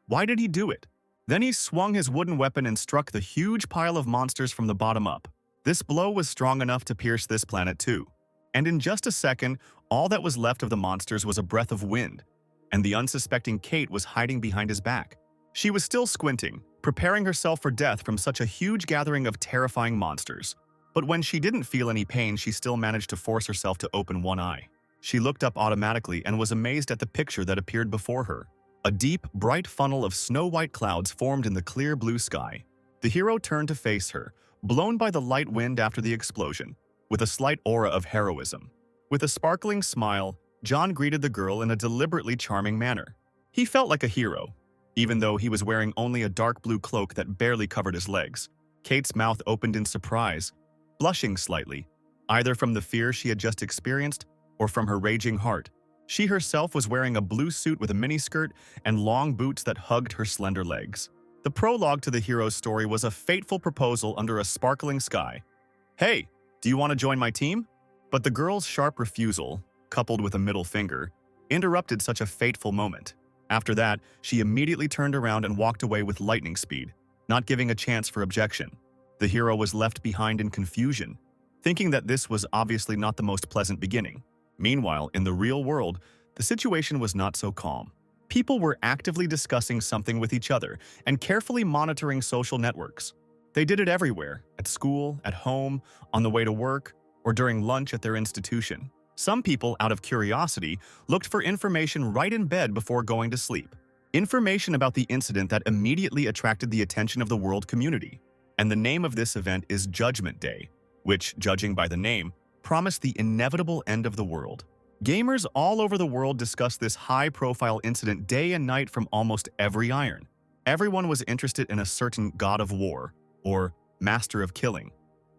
Why did he do it? Then he swung his wooden weapon and struck the huge pile of monsters from the bottom up. This blow was strong enough to pierce this planet too. And in just a second, all that was left of the monsters was a breath of wind, and the unsuspecting Kate was hiding behind his back. She was still squinting, preparing herself for death from such a huge gathering of terrifying monsters. But when she didn't feel any pain, she still managed to force herself to open one eye. She looked up automatically and was amazed at the picture that appeared before her. A deep, bright funnel of snow-white clouds formed in the clear blue sky. The hero turned to face her, blown by the light wind after the explosion, with a slight aura of heroism. With a sparkling smile, John greeted the girl in a deliberately charming manner. He felt like a hero, even though he was wearing only a dark blue cloak that barely covered his legs. Kate's mouth opened in surprise, blushing slightly, either from the fear she had just experienced or from her raging heart. She herself was wearing a blue suit with a miniskirt and long boots that hugged her slender legs. The prologue to the hero's story was a fateful proposal under a sparkling sky. "Hey, do you want to join my team?" But the girl's sharp refusal, coupled with a middle finger, interrupted such a fateful moment. After that, she immediately turned around and walked away with lightning speed, not giving a chance for objection. The hero was left behind in confusion, thinking that this was obviously not the most pleasant beginning. Meanwhile, in the real world, the situation was not so calm. People were actively discussing something with each other and carefully monitoring social networks. They did it everywhere, at school, at home, on the way to work, or during lunch at their institution. Some people, out of curiosity, looked for information right in bed before going to sleep. Information about the incident that immediately attracted the attention of the world community. And the name of this event is Judgment Day, which, judging by the name, promised the inevitable end of the world. Gamers all over the world discussed this high-profile incident day and night from almost every iron. Everyone was interested in a certain god of war, or master of killing,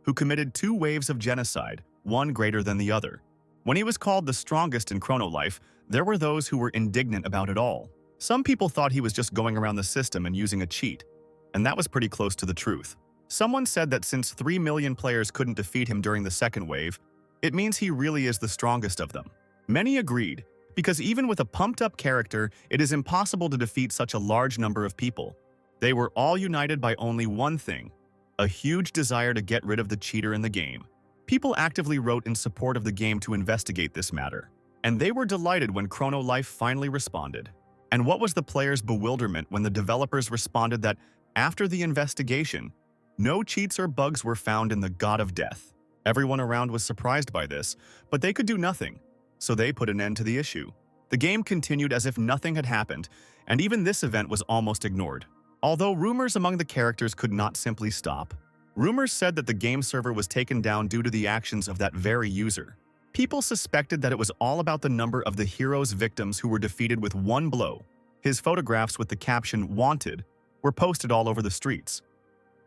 who committed 2 waves of genocide, one greater than the other. When he was called the strongest in Chronolife, there were those who were indignant about it all. Some people thought he was just going around the system and using a cheat, and that was pretty close to the truth. Someone said that since 3 million players couldn't defeat him during the second wave, it means he really is the strongest of them. Many agreed, because even with a pumped-up character, it is impossible to defeat such a large number of people. They were all united by only one thing, a huge desire to get rid of the cheater in the game. People actively wrote in support of the game to investigate this matter, and they were delighted when Chrono Life finally responded. And what was the players' bewilderment when the developers responded that, after the investigation, no cheats or bugs were found in the God of Death. Everyone around was surprised by this, but they could do nothing, so they put an end to the issue. The game continued as if nothing had happened, and even this event was almost ignored. Although rumors among the characters could not simply stop. Rumors said that the game server was taken down due to the actions of that very user. People suspected that it was all about the number of the hero's victims who were defeated with one blow. His photographs with the caption "Wanted" were posted all over the streets.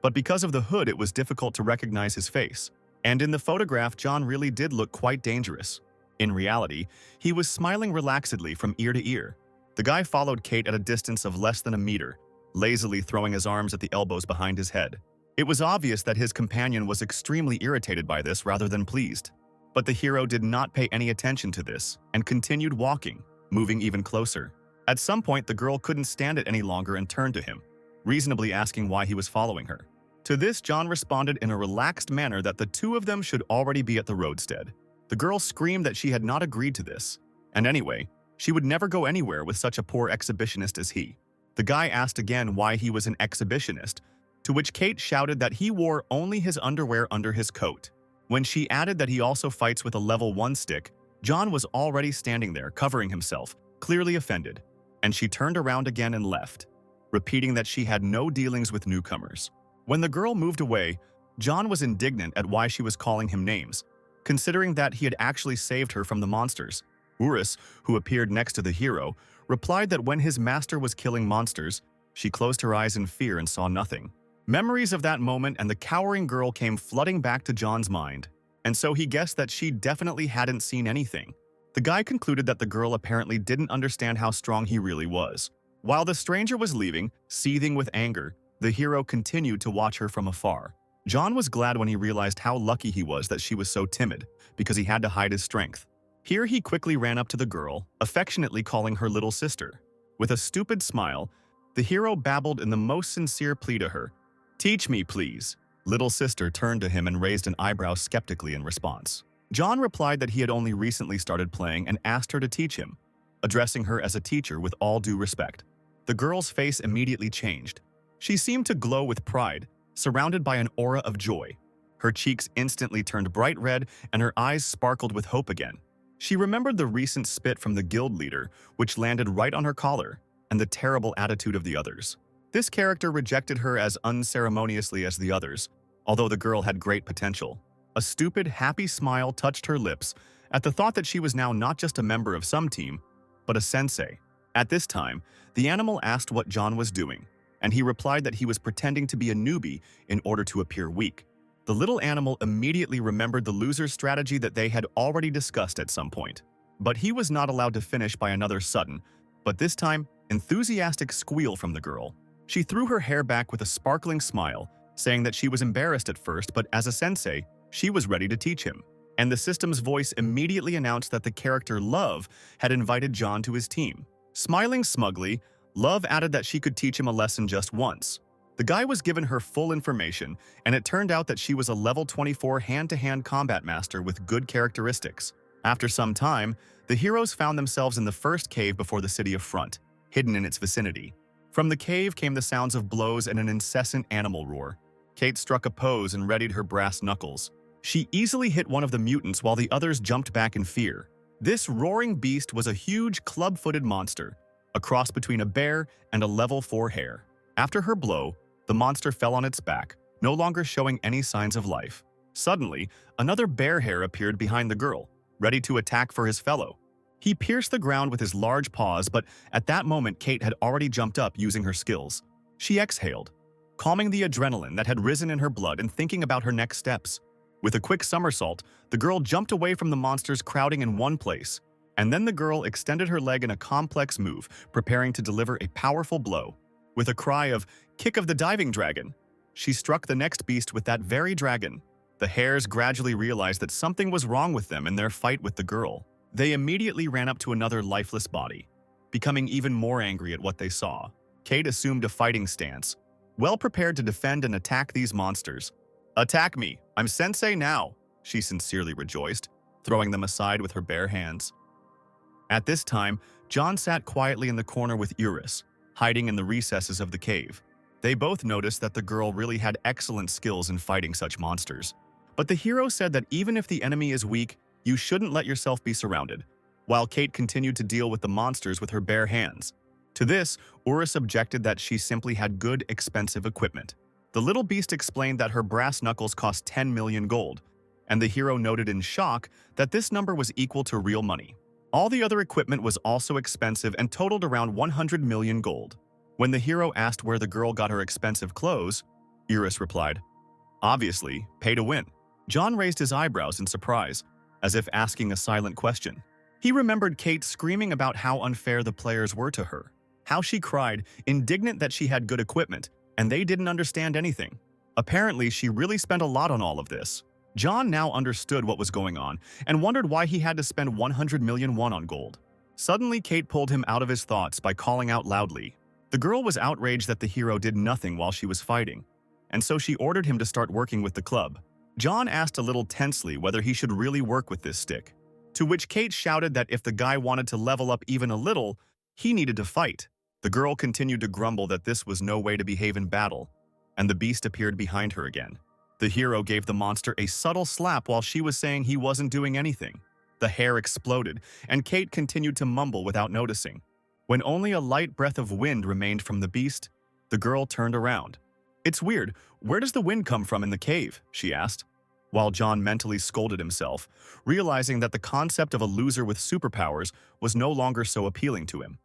But because of the hood, it was difficult to recognize his face. And in the photograph, John really did look quite dangerous. In reality, he was smiling relaxedly from ear to ear. The guy followed Kate at a distance of less than a meter, lazily throwing his arms at the elbows behind his head. It was obvious that his companion was extremely irritated by this rather than pleased. But the hero did not pay any attention to this and continued walking, moving even closer. At some point, the girl couldn't stand it any longer and turned to him, reasonably asking why he was following her. To this, John responded in a relaxed manner that the two of them should already be at the roadstead. The girl screamed that she had not agreed to this, and anyway, she would never go anywhere with such a poor exhibitionist as he. The guy asked again why he was an exhibitionist, to which Kate shouted that he wore only his underwear under his coat. When she added that he also fights with a level 1 stick, John was already standing there, covering himself, clearly offended, and she turned around again and left, repeating that she had no dealings with newcomers. When the girl moved away, John was indignant at why she was calling him names, considering that he had actually saved her from the monsters. Urus, who appeared next to the hero, replied that when his master was killing monsters, she closed her eyes in fear and saw nothing. Memories of that moment and the cowering girl came flooding back to John's mind, and so he guessed that she definitely hadn't seen anything. The guy concluded that the girl apparently didn't understand how strong he really was. While the stranger was leaving, seething with anger, the hero continued to watch her from afar. John was glad when he realized how lucky he was that she was so timid, because he had to hide his strength. Here he quickly ran up to the girl, affectionately calling her little sister. With a stupid smile, the hero babbled in the most sincere plea to her. "Teach me, please." Little sister turned to him and raised an eyebrow skeptically in response. John replied that he had only recently started playing and asked her to teach him, addressing her as a teacher with all due respect. The girl's face immediately changed. She seemed to glow with pride, surrounded by an aura of joy. Her cheeks instantly turned bright red and her eyes sparkled with hope again. She remembered the recent spit from the guild leader, which landed right on her collar, and the terrible attitude of the others. This character rejected her as unceremoniously as the others, although the girl had great potential. A stupid, happy smile touched her lips at the thought that she was now not just a member of some team, but a sensei. At this time, the animal asked what John was doing, and he replied that he was pretending to be a newbie in order to appear weak. The little animal immediately remembered the loser's strategy that they had already discussed at some point. But he was not allowed to finish by another sudden, but this time, enthusiastic squeal from the girl. She threw her hair back with a sparkling smile, saying that she was embarrassed at first, but as a sensei, she was ready to teach him. And the system's voice immediately announced that the character Love had invited John to his team. Smiling smugly, Love added that she could teach him a lesson just once. The guy was given her full information, and it turned out that she was a level 24 hand-to-hand combat master with good characteristics. After some time, the heroes found themselves in the first cave before the city of Front, hidden in its vicinity. From the cave came the sounds of blows and an incessant animal roar. Kate struck a pose and readied her brass knuckles. She easily hit one of the mutants while the others jumped back in fear. This roaring beast was a huge club-footed monster, a cross between a bear and a level 4 hare. After her blow, the monster fell on its back, no longer showing any signs of life. Suddenly, another bear hare appeared behind the girl, ready to attack for his fellow. He pierced the ground with his large paws, but at that moment Kate had already jumped up using her skills. She exhaled, calming the adrenaline that had risen in her blood and thinking about her next steps. With a quick somersault, the girl jumped away from the monsters crowding in one place, and then the girl extended her leg in a complex move, preparing to deliver a powerful blow. With a cry of, "Kick of the diving dragon," she struck the next beast with that very dragon. The hares gradually realized that something was wrong with them in their fight with the girl. They immediately ran up to another lifeless body, becoming even more angry at what they saw. Kate assumed a fighting stance, well prepared to defend and attack these monsters. "Attack me! I'm sensei now!" she sincerely rejoiced, throwing them aside with her bare hands. At this time, John sat quietly in the corner with Eurus, hiding in the recesses of the cave. They both noticed that the girl really had excellent skills in fighting such monsters. But the hero said that even if the enemy is weak, you shouldn't let yourself be surrounded, while Kate continued to deal with the monsters with her bare hands. To this, Eurus objected that she simply had good, expensive equipment. The little beast explained that her brass knuckles cost 10 million gold, and the hero noted in shock that this number was equal to real money. All the other equipment was also expensive and totaled around 100 million gold. When the hero asked where the girl got her expensive clothes, Eurus replied, "Obviously, pay to win." John raised his eyebrows in surprise, as if asking a silent question. He remembered Kate screaming about how unfair the players were to her, how she cried, indignant that she had good equipment, and they didn't understand anything. Apparently, she really spent a lot on all of this. John now understood what was going on and wondered why he had to spend 100 million won on gold. Suddenly, Kate pulled him out of his thoughts by calling out loudly. The girl was outraged that the hero did nothing while she was fighting, and so she ordered him to start working with the club. John asked a little tensely whether he should really work with this stick, to which Kate shouted that if the guy wanted to level up even a little, he needed to fight. The girl continued to grumble that this was no way to behave in battle, and the beast appeared behind her again. The hero gave the monster a subtle slap while she was saying he wasn't doing anything. The hair exploded, and Kate continued to mumble without noticing. When only a light breath of wind remained from the beast, the girl turned around. "It's weird, where does the wind come from in the cave?" she asked, while John mentally scolded himself, realizing that the concept of a loser with superpowers was no longer so appealing to him.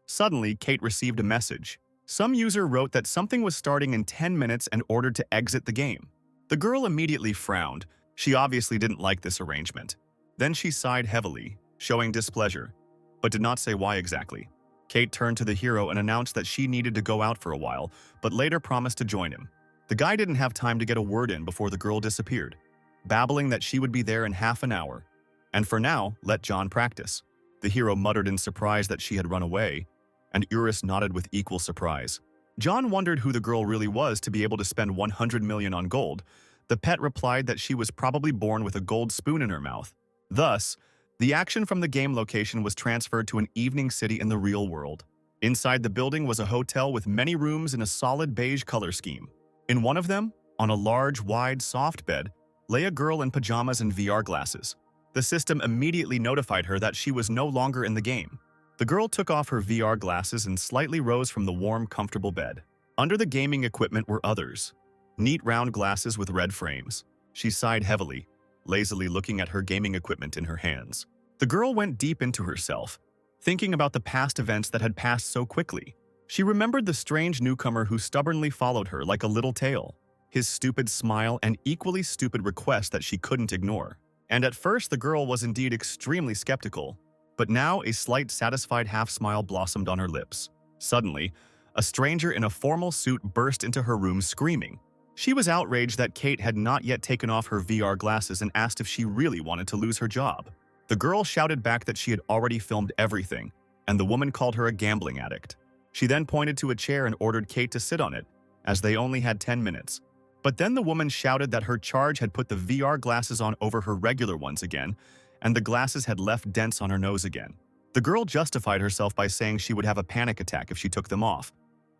Suddenly, Kate received a message. Some user wrote that something was starting in 10 minutes and ordered to exit the game. The girl immediately frowned. She obviously didn't like this arrangement. Then she sighed heavily, showing displeasure, but did not say why exactly. Kate turned to the hero and announced that she needed to go out for a while, but later promised to join him. The guy didn't have time to get a word in before the girl disappeared, babbling that she would be there in half an hour, and for now, let John practice. The hero muttered in surprise that she had run away, and Eurus nodded with equal surprise. John wondered who the girl really was to be able to spend 100 million on gold. The pet replied that she was probably born with a gold spoon in her mouth. Thus, the action from the game location was transferred to an evening city in the real world. Inside the building was a hotel with many rooms in a solid beige color scheme. In one of them, on a large, wide, soft bed, lay a girl in pajamas and VR glasses. The system immediately notified her that she was no longer in the game. The girl took off her VR glasses and slightly rose from the warm, comfortable bed. Under the gaming equipment were others. Neat round glasses with red frames. She sighed heavily, lazily looking at her gaming equipment in her hands. The girl went deep into herself, thinking about the past events that had passed so quickly. She remembered the strange newcomer who stubbornly followed her like a little tail, his stupid smile and equally stupid request that she couldn't ignore. And at first the girl was indeed extremely skeptical, but now a slight satisfied half-smile blossomed on her lips. Suddenly, a stranger in a formal suit burst into her room screaming. She was outraged that Kate had not yet taken off her VR glasses and asked if she really wanted to lose her job. The girl shouted back that she had already filmed everything, and the woman called her a gambling addict. She then pointed to a chair and ordered Kate to sit on it, as they only had 10 minutes. But then the woman shouted that her charge had put the VR glasses on over her regular ones again, and the glasses had left dents on her nose again. The girl justified herself by saying she would have a panic attack if she took them off,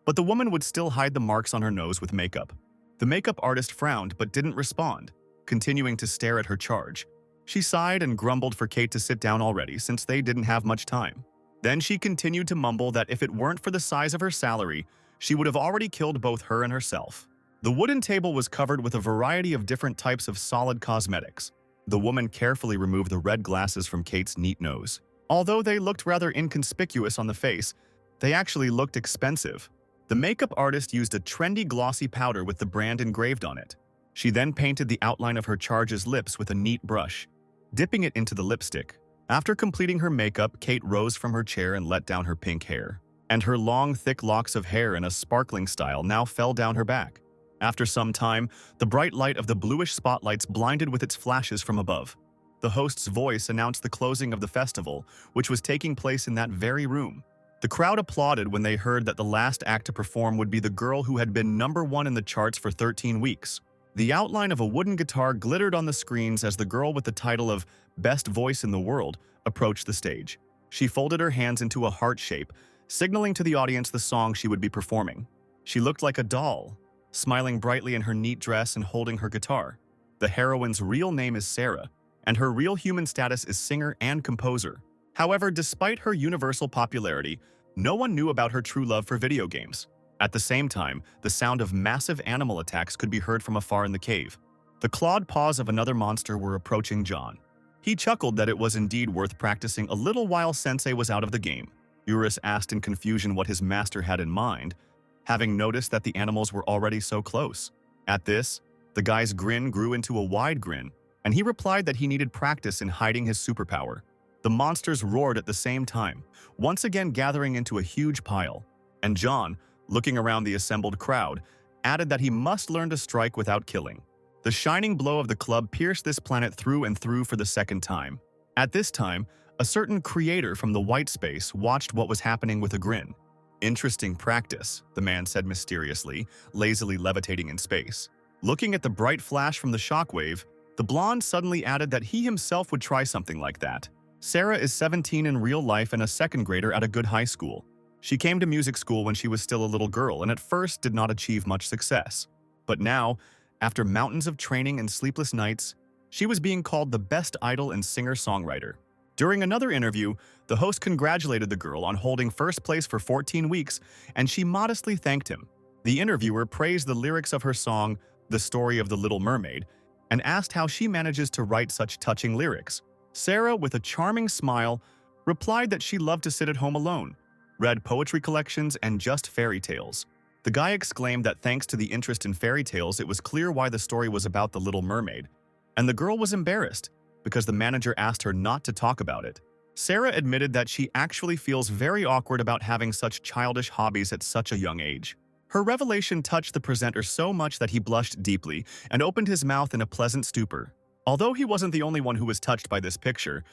but the woman would still hide the marks on her nose with makeup. The makeup artist frowned but didn't respond, continuing to stare at her charge. She sighed and grumbled for Kate to sit down already since they didn't have much time. Then she continued to mumble that if it weren't for the size of her salary, she would have already killed both her and herself. The wooden table was covered with a variety of different types of solid cosmetics. The woman carefully removed the red glasses from Kate's neat nose. Although they looked rather inconspicuous on the face, they actually looked expensive. The makeup artist used a trendy glossy powder with the brand engraved on it. She then painted the outline of her charge's lips with a neat brush, dipping it into the lipstick. After completing her makeup, Kate rose from her chair and let down her pink hair, and her long, thick locks of hair in a sparkling style now fell down her back. After some time, the bright light of the bluish spotlights blinded with its flashes from above. The host's voice announced the closing of the festival, which was taking place in that very room. The crowd applauded when they heard that the last act to perform would be the girl who had been #1 in the charts for 13 weeks. The outline of a wooden guitar glittered on the screens as the girl with the title of Best Voice in the World approached the stage. She folded her hands into a heart shape, signaling to the audience the song she would be performing. She looked like a doll, smiling brightly in her neat dress and holding her guitar. The heroine's real name is Sarah, and her real human status is singer and composer. However, despite her universal popularity, no one knew about her true love for video games. At the same time, the sound of massive animal attacks could be heard from afar in the cave. The clawed paws of another monster were approaching John. He chuckled that it was indeed worth practicing a little while Sensei was out of the game. Eurus asked in confusion what his master had in mind, having noticed that the animals were already so close. At this, the guy's grin grew into a wide grin, and he replied that he needed practice in hiding his superpower. The monsters roared at the same time, once again gathering into a huge pile, and John, looking around the assembled crowd, added that he must learn to strike without killing. The shining blow of the club pierced this planet through and through for the second time. At this time, a certain creator from the white space watched what was happening with a grin. "Interesting practice," the man said mysteriously, lazily levitating in space. Looking at the bright flash from the shockwave, the blonde suddenly added that he himself would try something like that. Sarah is 17 in real life and a second grader at a good high school. She came to music school when she was still a little girl and at first did not achieve much success. But now, after mountains of training and sleepless nights, she was being called the best idol and singer-songwriter. During another interview, the host congratulated the girl on holding first place for 14 weeks, and she modestly thanked him. The interviewer praised the lyrics of her song, The Story of the Little Mermaid, and asked how she manages to write such touching lyrics. Sarah, with a charming smile, replied that she loved to sit at home alone, read poetry collections, and just fairy tales. The guy exclaimed that thanks to the interest in fairy tales, it was clear why the story was about the Little Mermaid, and the girl was embarrassed because the manager asked her not to talk about it. Sarah admitted that she actually feels very awkward about having such childish hobbies at such a young age. Her revelation touched the presenter so much that he blushed deeply and opened his mouth in a pleasant stupor. Although he wasn't the only one who was touched by this picture,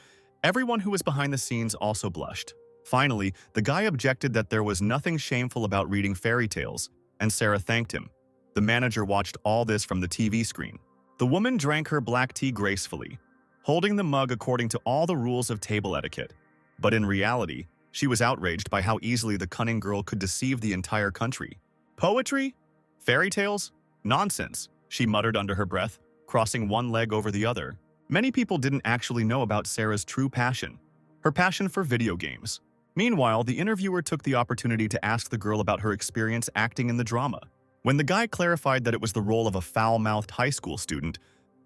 everyone who was behind the scenes also blushed. Finally, the guy objected that there was nothing shameful about reading fairy tales, and Sarah thanked him. The manager watched all this from the TV screen. The woman drank her black tea gracefully, holding the mug according to all the rules of table etiquette. But in reality, she was outraged by how easily the cunning girl could deceive the entire country. "Poetry? Fairy tales? Nonsense," she muttered under her breath, crossing one leg over the other. Many people didn't actually know about Sarah's true passion, her passion for video games. Meanwhile, the interviewer took the opportunity to ask the girl about her experience acting in the drama. When the guy clarified that it was the role of a foul-mouthed high school student,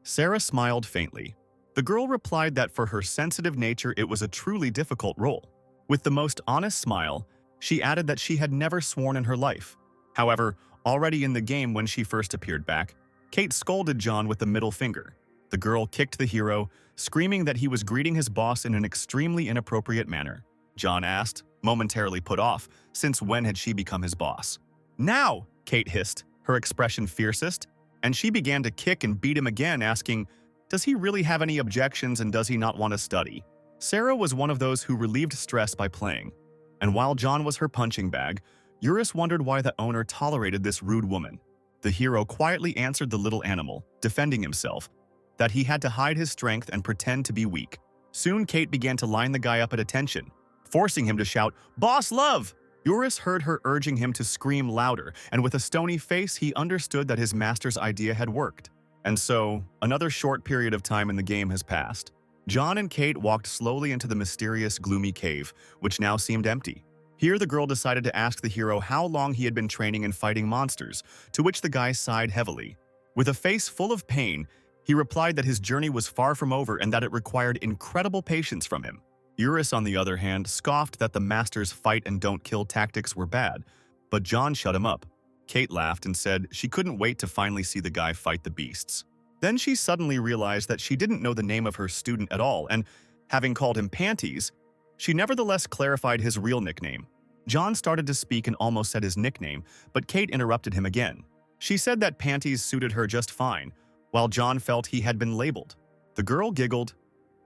Sarah smiled faintly. The girl replied that for her sensitive nature, it was a truly difficult role. With the most honest smile, she added that she had never sworn in her life. However, already in the game when she first appeared back, Kate scolded John with the middle finger. The girl kicked the hero, screaming that he was greeting his boss in an extremely inappropriate manner. John asked, momentarily put off, since when had she become his boss? "Now!" Kate hissed, her expression fiercest, and she began to kick and beat him again, asking, does he really have any objections and does he not want to study? Sarah was one of those who relieved stress by playing, and while John was her punching bag, Eurus wondered why the owner tolerated this rude woman. The hero quietly answered the little animal, defending himself, that he had to hide his strength and pretend to be weak. Soon Kate began to line the guy up at attention, forcing him to shout, "Boss love!" Eurus heard her urging him to scream louder, and with a stony face he understood that his master's idea had worked. And so, another short period of time in the game has passed. John and Kate walked slowly into the mysterious, gloomy cave, which now seemed empty. Here the girl decided to ask the hero how long he had been training and fighting monsters, to which the guy sighed heavily. With a face full of pain, he replied that his journey was far from over and that it required incredible patience from him. Eurus, on the other hand, scoffed that the master's fight and don't kill tactics were bad, but John shut him up. Kate laughed and said she couldn't wait to finally see the guy fight the beasts. Then she suddenly realized that she didn't know the name of her student at all, and, having called him Panties, she nevertheless clarified his real nickname. John started to speak and almost said his nickname, but Kate interrupted him again. She said that Panties suited her just fine, while John felt he had been labeled. The girl giggled.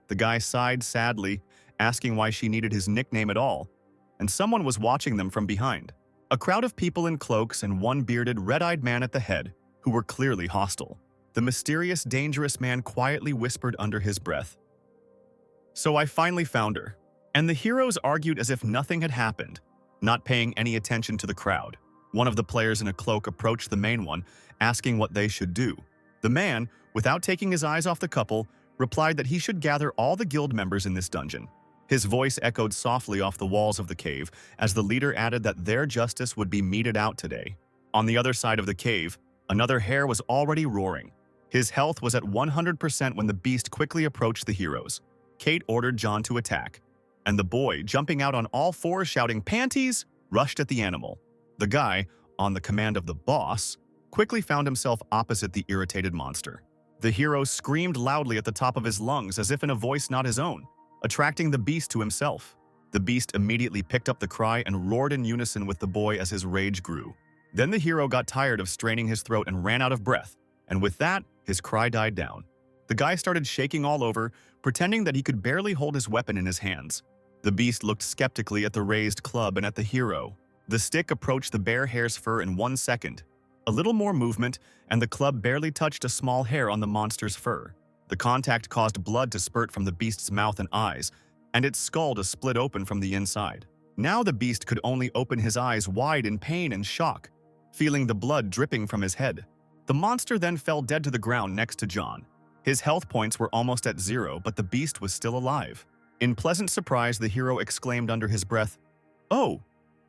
The guy sighed sadly, asking why she needed his nickname at all, and someone was watching them from behind. A crowd of people in cloaks and one bearded, red-eyed man at the head, who were clearly hostile. the mysterious, dangerous man quietly whispered under his breath. "So I finally found her." And the heroes argued as if nothing had happened, not paying any attention to the crowd. One of the players in a cloak approached the main one, asking what they should do. The man, without taking his eyes off the couple, replied that he should gather all the guild members in this dungeon. His voice echoed softly off the walls of the cave as the leader added that their justice would be meted out today. On the other side of the cave, another hare was already roaring. His health was at 100% when the beast quickly approached the heroes. Kate ordered John to attack, and the boy, jumping out on all fours shouting "Panties!" rushed at the animal. The guy, on the command of the boss, quickly found himself opposite the irritated monster. The hero screamed loudly at the top of his lungs as if in a voice not his own, attracting the beast to himself. The beast immediately picked up the cry and roared in unison with the boy as his rage grew. Then the hero got tired of straining his throat and ran out of breath, and with that, his cry died down. The guy started shaking all over, pretending that he could barely hold his weapon in his hands. The beast looked skeptically at the raised club and at the hero. The stick approached the bare hare's fur in 1 second. A little more movement, and the club barely touched a small hair on the monster's fur. The contact caused blood to spurt from the beast's mouth and eyes, and its skull to split open from the inside. Now the beast could only open his eyes wide in pain and shock, feeling the blood dripping from his head. The monster then fell dead to the ground next to John. His health points were almost at 0, but the beast was still alive. In pleasant surprise, the hero exclaimed under his breath, "Oh!"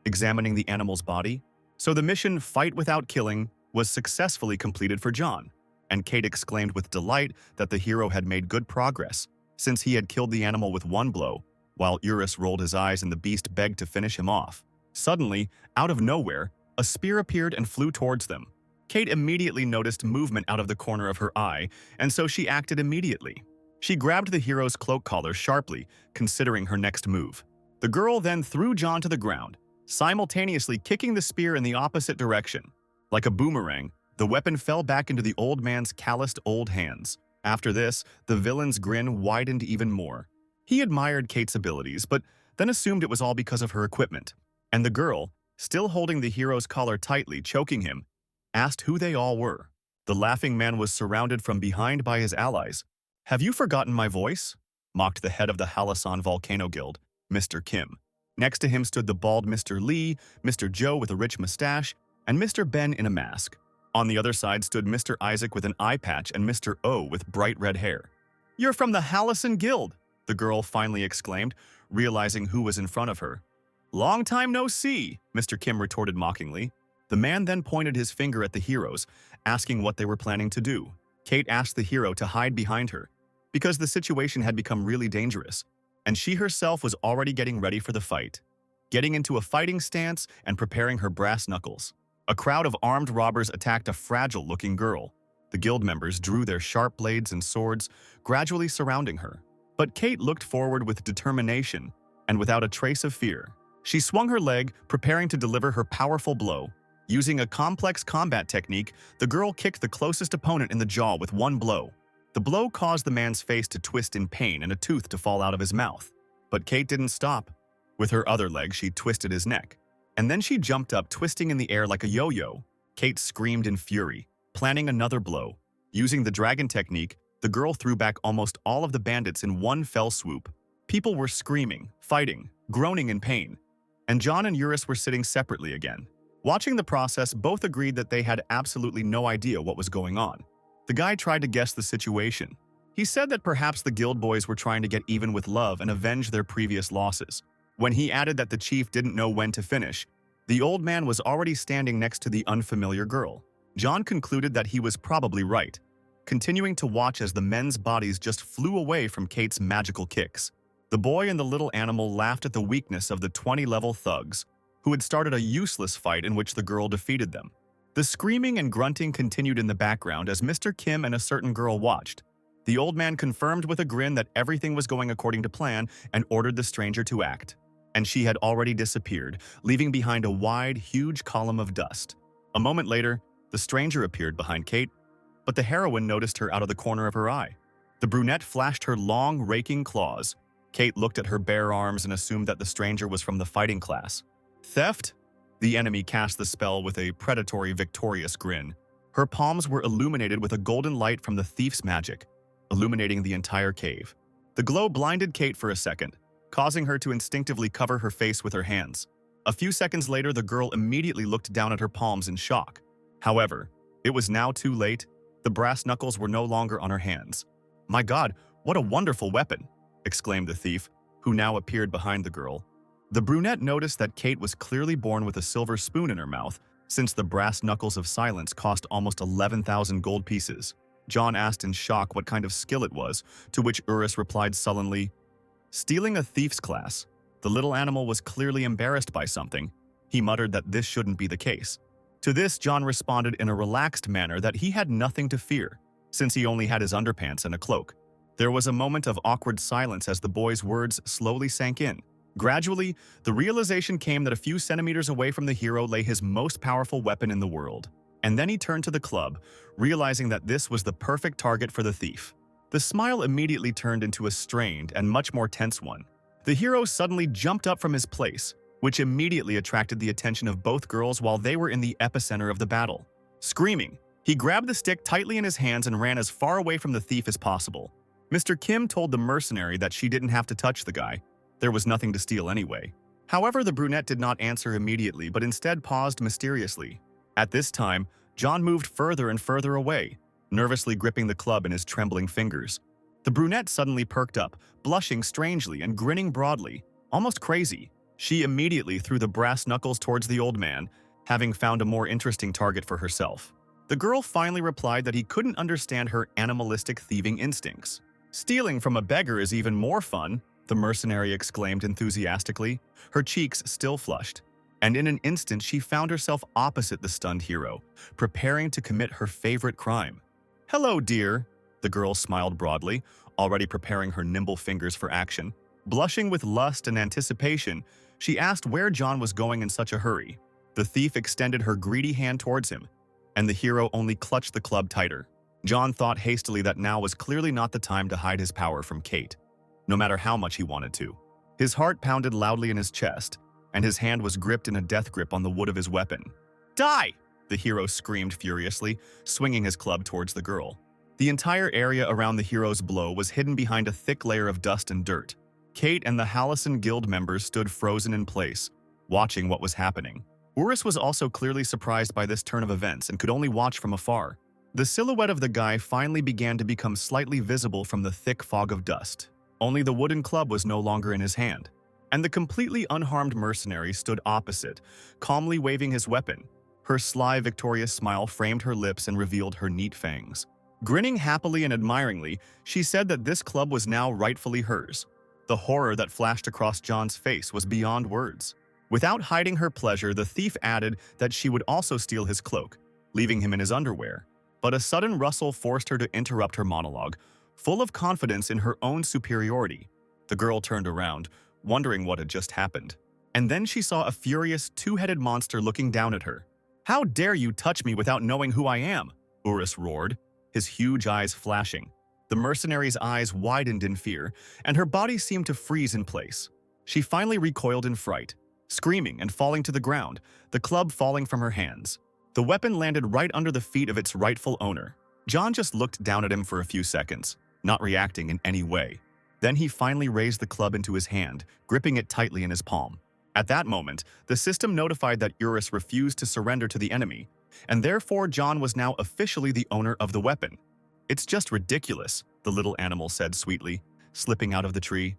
examining the animal's body. So the mission, Fight Without Killing, was successfully completed for John, and Kate exclaimed with delight that the hero had made good progress, since he had killed the animal with 1 blow, while Eurus rolled his eyes and the beast begged to finish him off. Suddenly, out of nowhere, a spear appeared and flew towards them. Kate immediately noticed movement out of the corner of her eye, and so she acted immediately. She grabbed the hero's cloak collar sharply, considering her next move. The girl then threw John to the ground, simultaneously kicking the spear in the opposite direction. Like a boomerang, the weapon fell back into the old man's calloused old hands. After this, the villain's grin widened even more. He admired Kate's abilities, but then assumed it was all because of her equipment. And the girl, still holding the hero's collar tightly, choking him, asked who they all were. The laughing man was surrounded from behind by his allies. "Have you forgotten my voice?" mocked the head of the Halasan Volcano Guild, Mr. Kim. Next to him stood the bald Mr. Lee, Mr. Joe with a rich mustache, and Mr. Ben in a mask. On the other side stood Mr. Isaac with an eye patch and Mr. O with bright red hair. "You're from the Halasan Guild," the girl finally exclaimed, realizing who was in front of her. "Long time no see," Mr. Kim retorted mockingly. The man then pointed his finger at the heroes, asking what they were planning to do. Kate asked the hero to hide behind her, because the situation had become really dangerous, and she herself was already getting ready for the fight, getting into a fighting stance and preparing her brass knuckles. A crowd of armed robbers attacked a fragile-looking girl. The guild members drew their sharp blades and swords, gradually surrounding her. But Kate looked forward with determination and without a trace of fear. She swung her leg, preparing to deliver her powerful blow. Using a complex combat technique, the girl kicked the closest opponent in the jaw with 1 blow. The blow caused the man's face to twist in pain and a tooth to fall out of his mouth. But Kate didn't stop. With her other leg, she twisted his neck. And then she jumped up, twisting in the air like a yo-yo. Kate screamed in fury, planning another blow. Using the dragon technique, the girl threw back almost all of the bandits in 1 fell swoop. People were screaming, fighting, groaning in pain. And John and Eurus were sitting separately again. Watching the process, both agreed that they had absolutely no idea what was going on. The guy tried to guess the situation. He said that perhaps the guild boys were trying to get even with love and avenge their previous losses. When he added that the chief didn't know when to finish, the old man was already standing next to the unfamiliar girl. John concluded that he was probably right, continuing to watch as the men's bodies just flew away from Kate's magical kicks. The boy and the little animal laughed at the weakness of the 20-level thugs, who had started a useless fight in which the girl defeated them. The screaming and grunting continued in the background as Mr. Kim and a certain girl watched. The old man confirmed with a grin that everything was going according to plan and ordered the stranger to act. And she had already disappeared, leaving behind a wide, huge column of dust. A moment later, the stranger appeared behind Kate, but the heroine noticed her out of the corner of her eye. The brunette flashed her long, raking claws. Kate looked at her bare arms and assumed that the stranger was from the fighting class. "Theft?" The enemy cast the spell with a predatory, victorious grin. Her palms were illuminated with a golden light from the thief's magic, illuminating the entire cave. The glow blinded Kate for a second, causing her to instinctively cover her face with her hands. A few seconds later, the girl immediately looked down at her palms in shock. However, it was now too late. The brass knuckles were no longer on her hands. "My God, what a wonderful weapon!" exclaimed the thief, who now appeared behind the girl. The brunette noticed that Kate was clearly born with a silver spoon in her mouth, since the brass knuckles of silence cost almost 11,000 gold pieces. John asked in shock what kind of skill it was, to which Urus replied sullenly, "Stealing a thief's class." The little animal was clearly embarrassed by something. He muttered that this shouldn't be the case. To this, John responded in a relaxed manner that he had nothing to fear, since he only had his underpants and a cloak. There was a moment of awkward silence as the boy's words slowly sank in. Gradually, the realization came that a few centimeters away from the hero lay his most powerful weapon in the world. And then he turned to the club, realizing that this was the perfect target for the thief. The smile immediately turned into a strained and much more tense one. The hero suddenly jumped up from his place, which immediately attracted the attention of both girls while they were in the epicenter of the battle. Screaming, he grabbed the stick tightly in his hands and ran as far away from the thief as possible. Mr. Kim told the mercenary that she didn't have to touch the guy. There was nothing to steal anyway. However, the brunette did not answer immediately, but instead paused mysteriously. At this time, John moved further and further away, nervously gripping the club in his trembling fingers. The brunette suddenly perked up, blushing strangely and grinning broadly, almost crazy. She immediately threw the brass knuckles towards the old man, having found a more interesting target for herself. The girl finally replied that he couldn't understand her animalistic thieving instincts. "Stealing from a beggar is even more fun," the mercenary exclaimed enthusiastically, her cheeks still flushed. And in an instant, she found herself opposite the stunned hero, preparing to commit her favorite crime. "Hello, dear," the girl smiled broadly, already preparing her nimble fingers for action. Blushing with lust and anticipation, she asked where John was going in such a hurry. The thief extended her greedy hand towards him, and the hero only clutched the club tighter. John thought hastily that now was clearly not the time to hide his power from Kate, no matter how much he wanted to. His heart pounded loudly in his chest, and his hand was gripped in a death grip on the wood of his weapon. "Die!" the hero screamed furiously, swinging his club towards the girl. The entire area around the hero's blow was hidden behind a thick layer of dust and dirt. Kate and the Hallison Guild members stood frozen in place, watching what was happening. Urus was also clearly surprised by this turn of events and could only watch from afar. The silhouette of the guy finally began to become slightly visible from the thick fog of dust. Only the wooden club was no longer in his hand, and the completely unharmed mercenary stood opposite, calmly waving his weapon. Her sly, victorious smile framed her lips and revealed her neat fangs. Grinning happily and admiringly, she said that this club was now rightfully hers. The horror that flashed across John's face was beyond words. Without hiding her pleasure, the thief added that she would also steal his cloak, leaving him in his underwear. But a sudden rustle forced her to interrupt her monologue, full of confidence in her own superiority. The girl turned around, wondering what had just happened. And then she saw a furious, two-headed monster looking down at her. "How dare you touch me without knowing who I am?" Urus roared, his huge eyes flashing. The mercenary's eyes widened in fear, and her body seemed to freeze in place. She finally recoiled in fright, screaming and falling to the ground, the club falling from her hands. The weapon landed right under the feet of its rightful owner. John just looked down at him for a few seconds, not reacting in any way. Then he finally raised the club into his hand, gripping it tightly in his palm. At that moment, the system notified that Urus refused to surrender to the enemy, and therefore John was now officially the owner of the weapon. "It's just ridiculous," the little animal said sweetly, slipping out of the tree.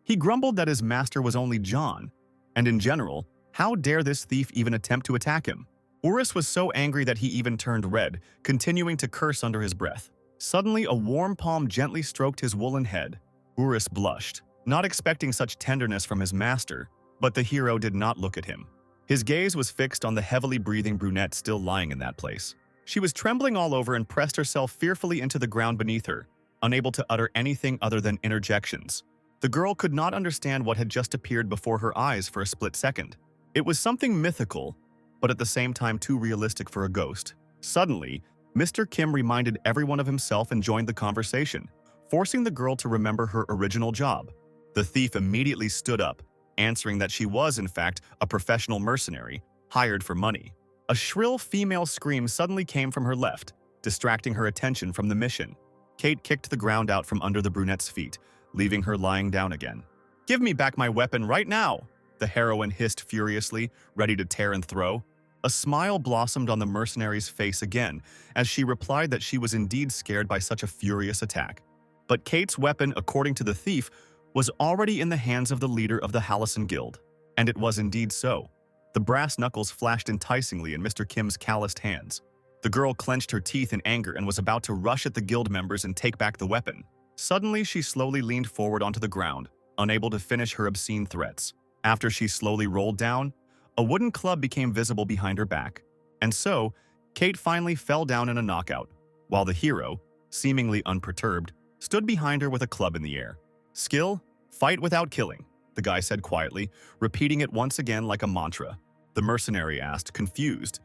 He grumbled that his master was only John, and in general, how dare this thief even attempt to attack him? Urus was so angry that he even turned red, continuing to curse under his breath. Suddenly, a warm palm gently stroked his woolen head. Urus blushed, not expecting such tenderness from his master, but the hero did not look at him. His gaze was fixed on the heavily breathing brunette still lying in that place. She was trembling all over and pressed herself fearfully into the ground beneath her, unable to utter anything other than interjections. The girl could not understand what had just appeared before her eyes for a split second. It was something mythical, but at the same time too realistic for a ghost. Suddenly, Mr. Kim reminded everyone of himself and joined the conversation, forcing the girl to remember her original job. The thief immediately stood up, answering that she was, in fact, a professional mercenary, hired for money. A shrill female scream suddenly came from her left, distracting her attention from the mission. Kate kicked the ground out from under the brunette's feet, leaving her lying down again. "Give me back my weapon right now!" the heroine hissed furiously, ready to tear and throw. A smile blossomed on the mercenary's face again as she replied that she was indeed scared by such a furious attack. But Kate's weapon, according to the thief, was already in the hands of the leader of the Hallison Guild. And it was indeed so. The brass knuckles flashed enticingly in Mr. Kim's calloused hands. The girl clenched her teeth in anger and was about to rush at the guild members and take back the weapon. Suddenly, she slowly leaned forward onto the ground, unable to finish her obscene threats. After she slowly rolled down, a wooden club became visible behind her back. And so, Kate finally fell down in a knockout, while the hero, seemingly unperturbed, stood behind her with a club in the air. "Skill, fight without killing," the guy said quietly, repeating it once again like a mantra. The mercenary asked, confused,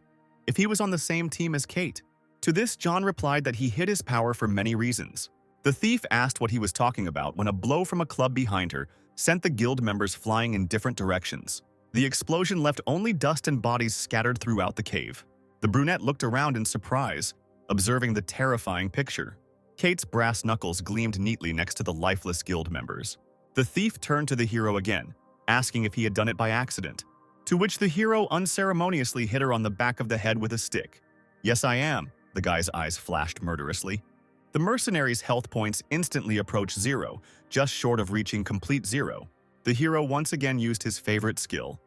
if he was on the same team as Kate. To this, John replied that he hid his power for many reasons. The thief asked what he was talking about when a blow from a club behind her sent the guild members flying in different directions. The explosion left only dust and bodies scattered throughout the cave. The brunette looked around in surprise, observing the terrifying picture. Kate's brass knuckles gleamed neatly next to the lifeless guild members. The thief turned to the hero again, asking if he had done it by accident, to which the hero unceremoniously hit her on the back of the head with a stick. "Yes, I am," the guy's eyes flashed murderously. The mercenary's health points instantly approached zero, just short of reaching complete zero. The hero once again used his favorite skill,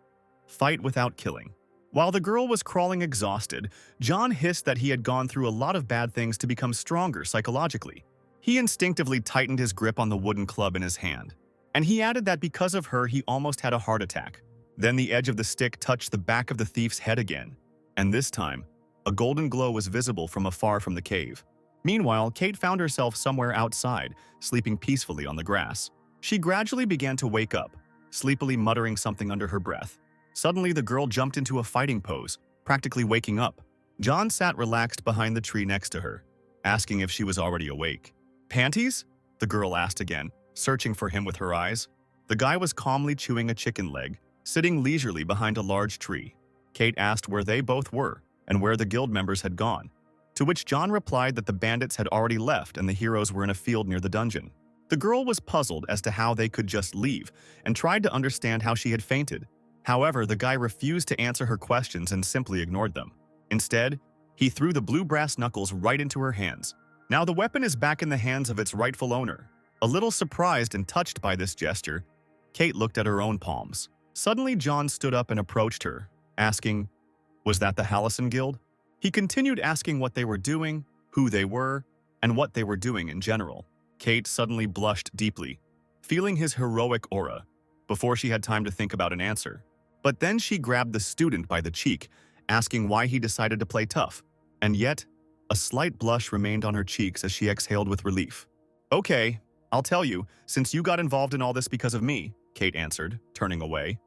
fight without killing. While the girl was crawling exhausted, John hissed that he had gone through a lot of bad things to become stronger psychologically. He instinctively tightened his grip on the wooden club in his hand, and he added that because of her he almost had a heart attack. Then the edge of the stick touched the back of the thief's head again, and this time, a golden glow was visible from afar from the cave. Meanwhile, Kate found herself somewhere outside, sleeping peacefully on the grass. She gradually began to wake up, sleepily muttering something under her breath. Suddenly, the girl jumped into a fighting pose, practically waking up. John sat relaxed behind the tree next to her, asking if she was already awake. "Panties?" the girl asked again, searching for him with her eyes. The guy was calmly chewing a chicken leg, sitting leisurely behind a large tree. Kate asked where they both were and where the guild members had gone, to which John replied that the bandits had already left and the heroes were in a field near the dungeon. The girl was puzzled as to how they could just leave and tried to understand how she had fainted. However, the guy refused to answer her questions and simply ignored them. Instead, he threw the blue brass knuckles right into her hands. Now the weapon is back in the hands of its rightful owner. A little surprised and touched by this gesture, Kate looked at her own palms. Suddenly, John stood up and approached her, asking, "Was that the Hallison Guild?" He continued asking what they were doing, who they were, and what they were doing in general. Kate suddenly blushed deeply, feeling his heroic aura, before she had time to think about an answer. But then she grabbed the student by the cheek, asking why he decided to play tough. And yet, a slight blush remained on her cheeks as she exhaled with relief. "Okay, I'll tell you, since you got involved in all this because of me," Kate answered, turning away.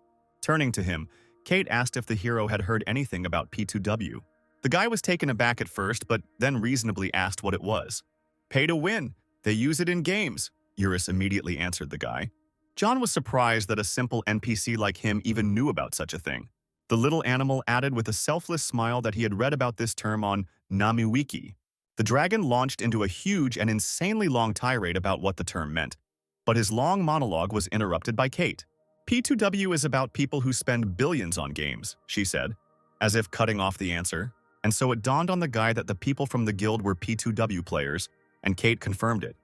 Turning to him, Kate asked if the hero had heard anything about P2W. The guy was taken aback at first, but then reasonably asked what it was. "Pay to win. They use it in games," Eurus immediately answered the guy. John was surprised that a simple NPC like him even knew about such a thing. The little animal added with a selfless smile that he had read about this term on NamiWiki. The dragon launched into a huge and insanely long tirade about what the term meant, but his long monologue was interrupted by Kate. "P2W is about people who spend billions on games," she said, as if cutting off the answer. And so it dawned on the guy that the people from the guild were P2W players, and Kate confirmed it.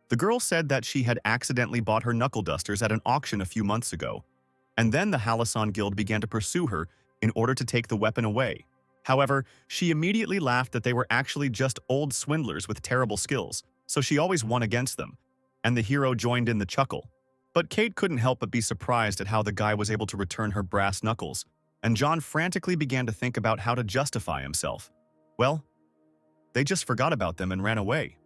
The girl said that she had accidentally bought her knuckle dusters at an auction a few months ago, and then the Hallison Guild began to pursue her in order to take the weapon away. However, she immediately laughed that they were actually just old swindlers with terrible skills, so she always won against them, and the hero joined in the chuckle. But Kate couldn't help but be surprised at how the guy was able to return her brass knuckles, and John frantically began to think about how to justify himself. Well, they just forgot about them and ran away.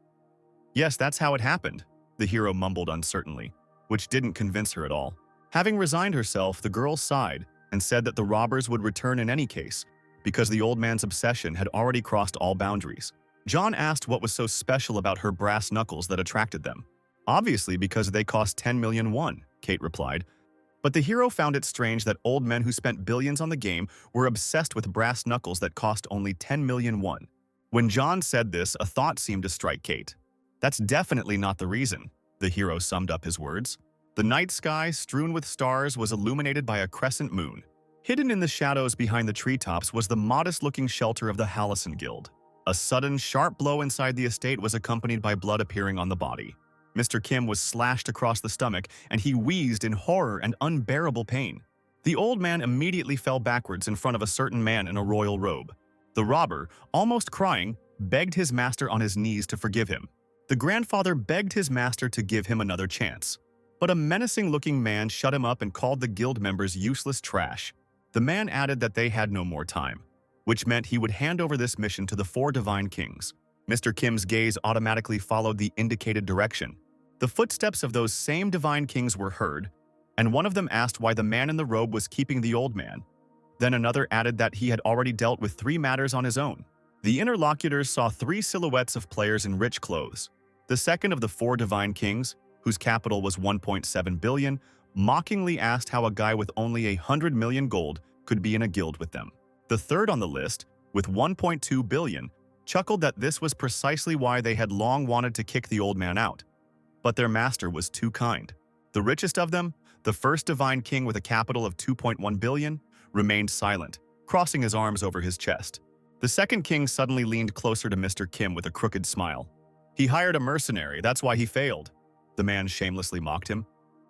"Yes, that's how it happened," the hero mumbled uncertainly, which didn't convince her at all. Having resigned herself, the girl sighed and said that the robbers would return in any case, because the old man's obsession had already crossed all boundaries. John asked what was so special about her brass knuckles that attracted them. "Obviously because they cost 10 million won," Kate replied. But the hero found it strange that old men who spent billions on the game were obsessed with brass knuckles that cost only 10 million won. When John said this, a thought seemed to strike Kate. That's definitely not the reason, the hero summed up his words. The night sky, strewn with stars, was illuminated by a crescent moon. Hidden in the shadows behind the treetops was the modest-looking shelter of the Hallison Guild. A sudden, sharp blow inside the estate was accompanied by blood appearing on the body. Mr. Kim was slashed across the stomach, and he wheezed in horror and unbearable pain. The old man immediately fell backwards in front of a certain man in a royal robe. The robber, almost crying, begged his master on his knees to forgive him. The grandfather begged his master to give him another chance. But a menacing-looking man shut him up and called the guild members useless trash. The man added that they had no more time, which meant he would hand over this mission to the 4 divine kings. Mr. Kim's gaze automatically followed the indicated direction. The footsteps of those same divine kings were heard, and one of them asked why the man in the robe was keeping the old man. Then another added that he had already dealt with 3 matters on his own. The interlocutors saw 3 silhouettes of players in rich clothes. The second of the 4 divine kings, whose capital was 1.7 billion, mockingly asked how a guy with only 100 million gold could be in a guild with them. The third on the list, with 1.2 billion, chuckled that this was precisely why they had long wanted to kick the old man out. But their master was too kind. The richest of them, the first divine king with a capital of 2.1 billion, remained silent, crossing his arms over his chest. The second king suddenly leaned closer to Mr. Kim with a crooked smile. He hired a mercenary, that's why he failed. The man shamelessly mocked him.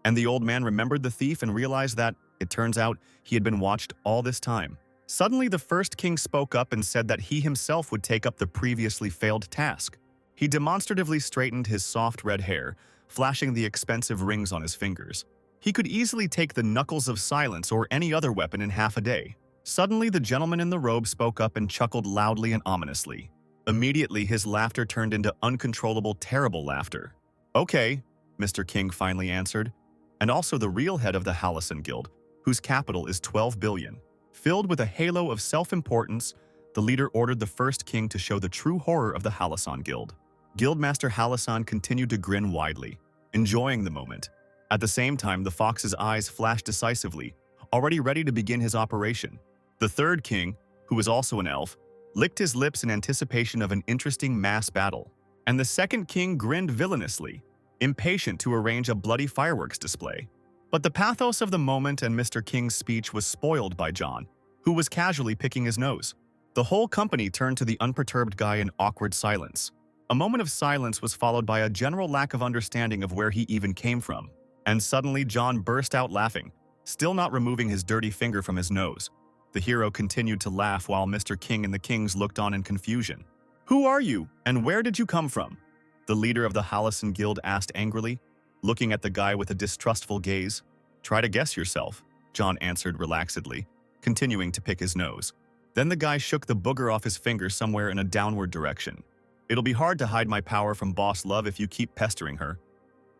And the old man remembered the thief and realized that, it turns out, he had been watched all this time. Suddenly, the first king spoke up and said that he himself would take up the previously failed task. He demonstratively straightened his soft red hair, flashing the expensive rings on his fingers. He could easily take the knuckles of silence or any other weapon in half a day. Suddenly, the gentleman in the robe spoke up and chuckled loudly and ominously. Immediately, his laughter turned into uncontrollable, terrible laughter. "Okay," Mr. King finally answered, "and also the real head of the Hallison Guild, whose capital is 12 billion. Filled with a halo of self-importance, the leader ordered the first king to show the true horror of the Hallison Guild. Guildmaster Hallison continued to grin widely, enjoying the moment. At the same time, the fox's eyes flashed decisively, already ready to begin his operation. The third king, who was also an elf, licked his lips in anticipation of an interesting mass battle. And the second king grinned villainously, impatient to arrange a bloody fireworks display. But the pathos of the moment and Mr. King's speech was spoiled by John, who was casually picking his nose. The whole company turned to the unperturbed guy in awkward silence. A moment of silence was followed by a general lack of understanding of where he even came from. And suddenly John burst out laughing, still not removing his dirty finger from his nose. The hero continued to laugh while Mr. King and the kings looked on in confusion. "Who are you, and where did you come from?" the leader of the Hallison Guild asked angrily, looking at the guy with a distrustful gaze. "Try to guess yourself," John answered relaxedly, continuing to pick his nose. Then the guy shook the booger off his finger somewhere in a downward direction. "It'll be hard to hide my power from Boss Love if you keep pestering her.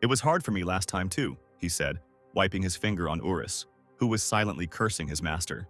It was hard for me last time too," he said, wiping his finger on Urus, who was silently cursing his master.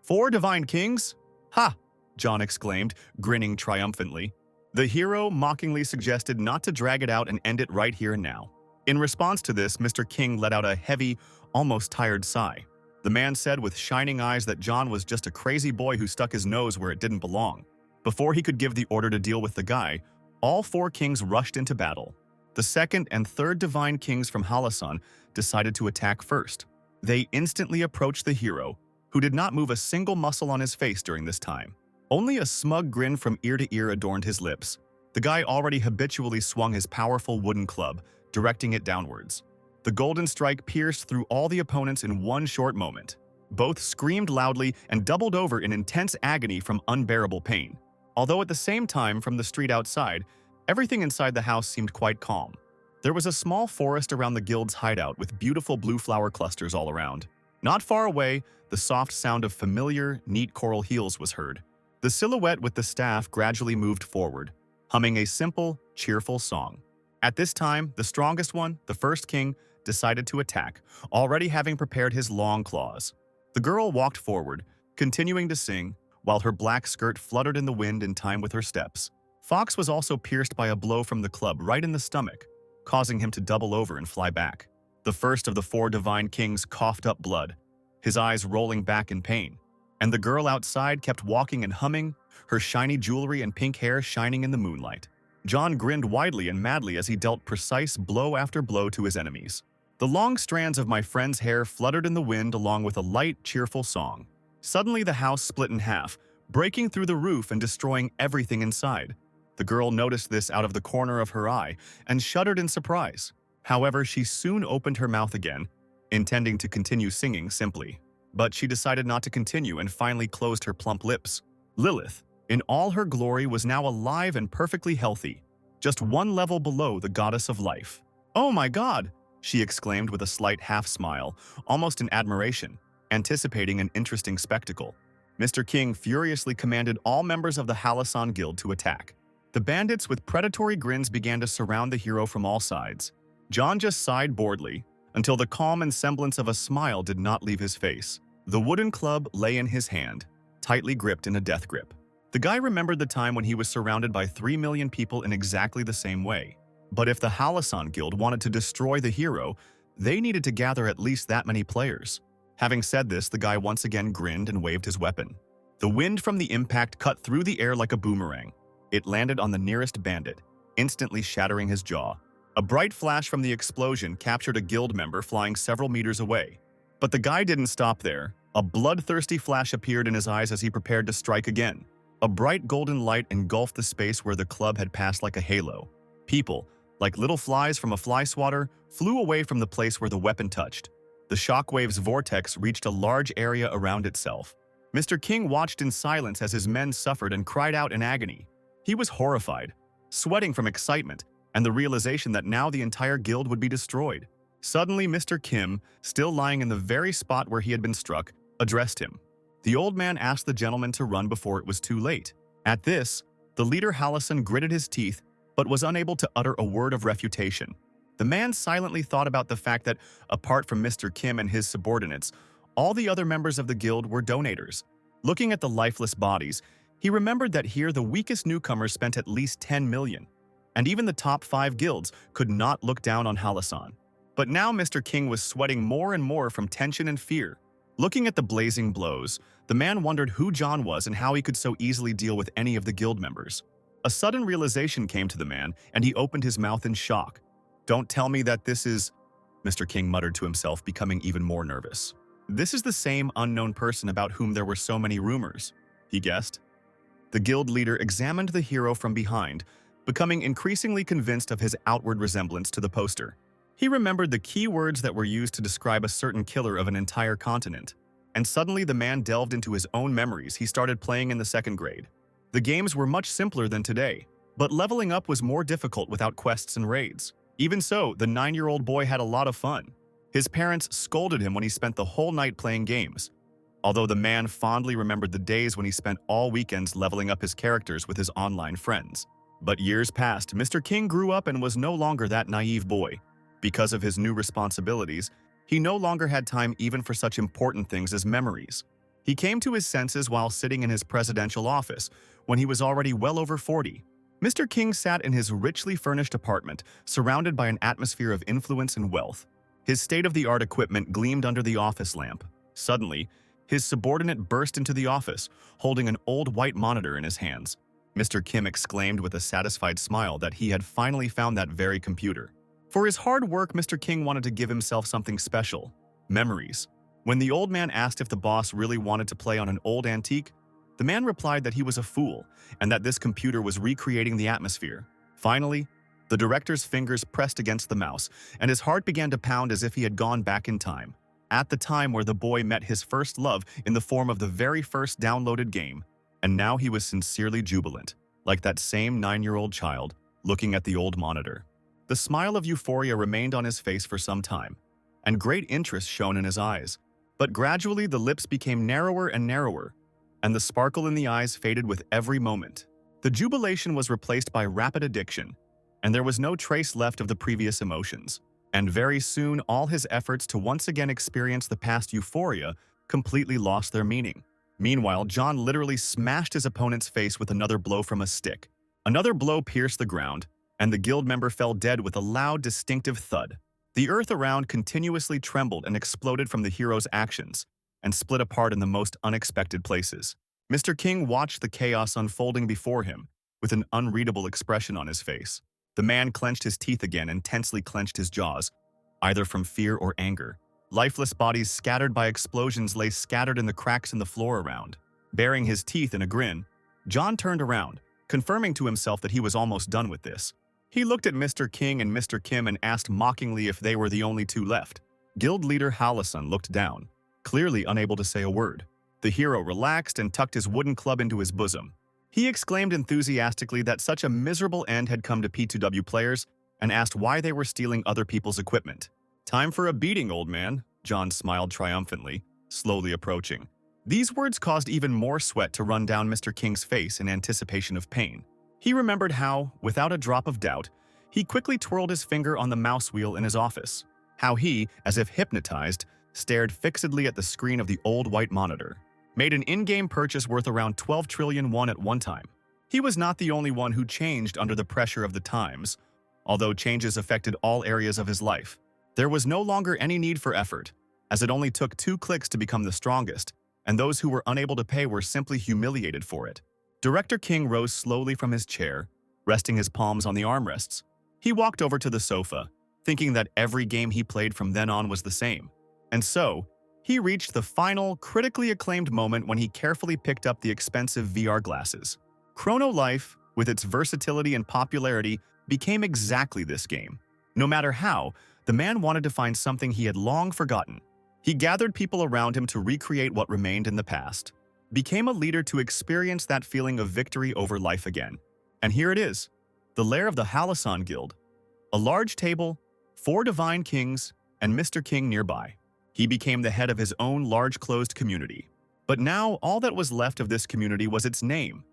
"4 divine kings? Ha!" John exclaimed, grinning triumphantly. The hero mockingly suggested not to drag it out and end it right here and now. In response to this, Mr. King let out a heavy, almost tired sigh. The man said with shining eyes that John was just a crazy boy who stuck his nose where it didn't belong. Before he could give the order to deal with the guy, all 4 kings rushed into battle. The second and third divine kings from Hallison decided to attack first. They instantly approached the hero, who did not move a single muscle on his face during this time. Only a smug grin from ear to ear adorned his lips. The guy already habitually swung his powerful wooden club, directing it downwards. The golden strike pierced through all the opponents in one short moment. Both screamed loudly and doubled over in intense agony from unbearable pain. Although at the same time, from the street outside, everything inside the house seemed quite calm. There was a small forest around the guild's hideout with beautiful blue flower clusters all around. Not far away, the soft sound of familiar, neat coral heels was heard. The silhouette with the staff gradually moved forward, humming a simple, cheerful song. At this time, the strongest one, the first king, decided to attack, already having prepared his long claws. The girl walked forward, continuing to sing, while her black skirt fluttered in the wind in time with her steps. Fox was also pierced by a blow from the club right in the stomach, causing him to double over and fly back. The first of the four divine kings coughed up blood, his eyes rolling back in pain, and the girl outside kept walking and humming, her shiny jewelry and pink hair shining in the moonlight. John grinned widely and madly as he dealt precise blow after blow to his enemies. The long strands of my friend's hair fluttered in the wind along with a light, cheerful song. Suddenly the house split in half, breaking through the roof and destroying everything inside. The girl noticed this out of the corner of her eye and shuddered in surprise. However, she soon opened her mouth again, intending to continue singing simply. But she decided not to continue and finally closed her plump lips. Lilith, in all her glory, was now alive and perfectly healthy, just one level below the goddess of life. "Oh my God!" she exclaimed with a slight half-smile, almost in admiration, anticipating an interesting spectacle. Mr. King furiously commanded all members of the Halasan Guild to attack. The bandits with predatory grins began to surround the hero from all sides. John just sighed boredly, until the calm and semblance of a smile did not leave his face. The wooden club lay in his hand, tightly gripped in a death grip. The guy remembered the time when he was surrounded by 3 million people in exactly the same way. But if the Halasan Guild wanted to destroy the hero, they needed to gather at least that many players. Having said this, the guy once again grinned and waved his weapon. The wind from the impact cut through the air like a boomerang. It landed on the nearest bandit, instantly shattering his jaw. A bright flash from the explosion captured a guild member flying several meters away. But the guy didn't stop there. A bloodthirsty flash appeared in his eyes as he prepared to strike again. A bright golden light engulfed the space where the club had passed like a halo. People, like little flies from a fly swatter, flew away from the place where the weapon touched. The shockwave's vortex reached a large area around itself. Mr. King watched in silence as his men suffered and cried out in agony. He was horrified, sweating from excitement and the realization that now the entire guild would be destroyed. Suddenly, Mr. Kim, still lying in the very spot where he had been struck, addressed him. The old man asked the gentleman to run before it was too late. At this, the leader Halasan gritted his teeth but was unable to utter a word of refutation. The man silently thought about the fact that, apart from Mr. Kim and his subordinates, all the other members of the guild were donators. Looking at the lifeless bodies, he remembered that here the weakest newcomers spent at least 10 million. And even the top 5 guilds could not look down on Halasan. But now Mr. King was sweating more and more from tension and fear. Looking at the blazing blows, the man wondered who John was and how he could so easily deal with any of the guild members. A sudden realization came to the man, and he opened his mouth in shock. "Don't tell me that this is..." Mr. King muttered to himself, becoming even more nervous. "This is the same unknown person about whom there were so many rumors," he guessed. The guild leader examined the hero from behind, becoming increasingly convinced of his outward resemblance to the poster. He remembered the key words that were used to describe a certain killer of an entire continent. And suddenly the man delved into his own memories he started playing in the 2nd grade. The games were much simpler than today, but leveling up was more difficult without quests and raids. Even so, the 9-year-old boy had a lot of fun. His parents scolded him when he spent the whole night playing games, although the man fondly remembered the days when he spent all weekends leveling up his characters with his online friends. But years passed, Mr. King grew up and was no longer that naive boy. Because of his new responsibilities, he no longer had time even for such important things as memories. He came to his senses while sitting in his presidential office, when he was already well over 40. Mr. King sat in his richly furnished apartment, surrounded by an atmosphere of influence and wealth. His state-of-the-art equipment gleamed under the office lamp. Suddenly, his subordinate burst into the office, holding an old white monitor in his hands. Mr. Kim exclaimed with a satisfied smile that he had finally found that very computer. For his hard work, Mr. King wanted to give himself something special: memories. When the old man asked if the boss really wanted to play on an old antique, the man replied that he was a fool and that this computer was recreating the atmosphere. Finally, the director's fingers pressed against the mouse, and his heart began to pound as if he had gone back in time, at the time where the boy met his first love in the form of the very first downloaded game. And now he was sincerely jubilant, like that same 9-year-old child, looking at the old monitor. The smile of euphoria remained on his face for some time, and great interest shone in his eyes. But gradually the lips became narrower and narrower, and the sparkle in the eyes faded with every moment. The jubilation was replaced by rapid addiction, and there was no trace left of the previous emotions. And very soon all his efforts to once again experience the past euphoria completely lost their meaning. Meanwhile, John literally smashed his opponent's face with another blow from a stick. Another blow pierced the ground, and the guild member fell dead with a loud, distinctive thud. The earth around continuously trembled and exploded from the hero's actions, and split apart in the most unexpected places. Mr. King watched the chaos unfolding before him, with an unreadable expression on his face. The man clenched his teeth again and tensely clenched his jaws, either from fear or anger. Lifeless bodies scattered by explosions lay scattered in the cracks in the floor around. Baring his teeth in a grin, John turned around, confirming to himself that he was almost done with this. He looked at Mr. King and Mr. Kim and asked mockingly if they were the only two left. Guild leader Hallasun looked down, clearly unable to say a word. The hero relaxed and tucked his wooden club into his bosom. He exclaimed enthusiastically that such a miserable end had come to P2W players and asked why they were stealing other people's equipment. "Time for a beating, old man," John smiled triumphantly, slowly approaching. These words caused even more sweat to run down Mr. King's face in anticipation of pain. He remembered how, without a drop of doubt, he quickly twirled his finger on the mouse wheel in his office. How he, as if hypnotized, stared fixedly at the screen of the old white monitor. Made an in-game purchase worth around 12 trillion won at one time. He was not the only one who changed under the pressure of the times, although changes affected all areas of his life. There was no longer any need for effort, as it only took 2 clicks to become the strongest, and those who were unable to pay were simply humiliated for it. Director King rose slowly from his chair, resting his palms on the armrests. He walked over to the sofa, thinking that every game he played from then on was the same. And so, he reached the final, critically acclaimed moment when he carefully picked up the expensive VR glasses. Chrono Life, with its versatility and popularity, became exactly this game. No matter how, the man wanted to find something he had long forgotten. He gathered people around him to recreate what remained in the past, became a leader to experience that feeling of victory over life again. And here it is, the lair of the Hallasun Guild. A large table, 4 divine kings, and Mr. King nearby. He became the head of his own large closed community. But now all that was left of this community was its name,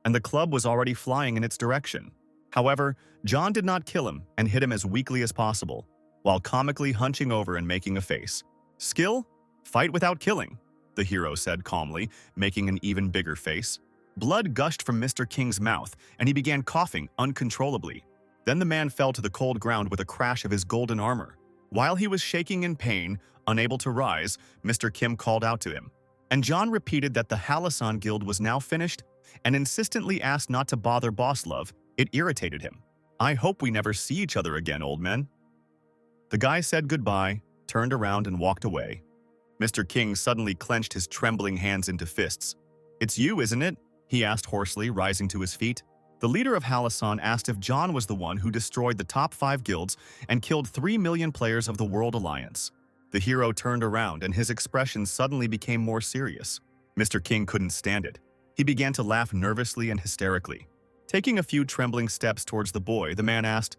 and the club was already flying in its direction. However, John did not kill him and hit him as weakly as possible, while comically hunching over and making a face. "Skill? Fight without killing," the hero said calmly, making an even bigger face. Blood gushed from Mr. King's mouth, and he began coughing uncontrollably. Then the man fell to the cold ground with a crash of his golden armor. While he was shaking in pain, unable to rise, Mr. Kim called out to him. And John repeated that the Hallasun Guild was now finished and insistently asked not to bother Boss Love. It irritated him. "I hope we never see each other again, old man." The guy said goodbye, turned around and walked away. Mr. King suddenly clenched his trembling hands into fists. "It's you, isn't it?" he asked hoarsely, rising to his feet. The leader of Hallasun asked if John was the one who destroyed the top 5 guilds and killed 3 million players of the World Alliance. The hero turned around and his expression suddenly became more serious. Mr. King couldn't stand it. He began to laugh nervously and hysterically. Taking a few trembling steps towards the boy, the man asked,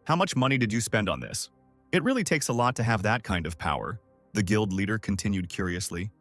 "How much money did you spend on this? It really takes a lot to have that kind of power," the guild leader continued curiously.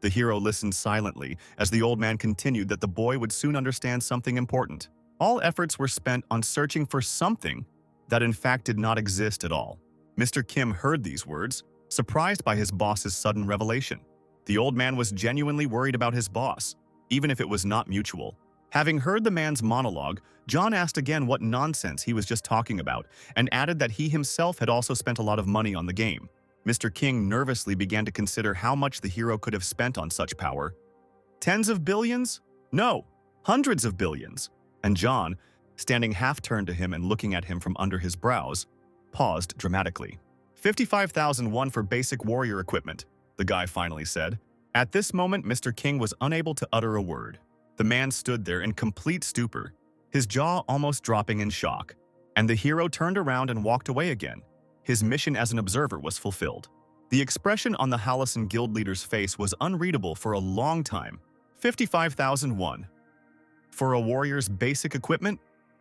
The hero listened silently as the old man continued that the boy would soon understand something important. All efforts were spent on searching for something that in fact did not exist at all. Mr. Kim heard these words, surprised by his boss's sudden revelation. The old man was genuinely worried about his boss, even if it was not mutual. Having heard the man's monologue, John asked again what nonsense he was just talking about and added that he himself had also spent a lot of money on the game. Mr. King nervously began to consider how much the hero could have spent on such power. Tens of billions? No, hundreds of billions. And John, standing half-turned to him and looking at him from under his brows, paused dramatically. 55,001 for basic warrior equipment, the guy finally said. At this moment, Mr. King was unable to utter a word. The man stood there in complete stupor, his jaw almost dropping in shock. And the hero turned around and walked away again. His mission as an observer was fulfilled. The expression on the Hallasun Guild leader's face was unreadable for a long time. 55,001. For a warrior's basic equipment?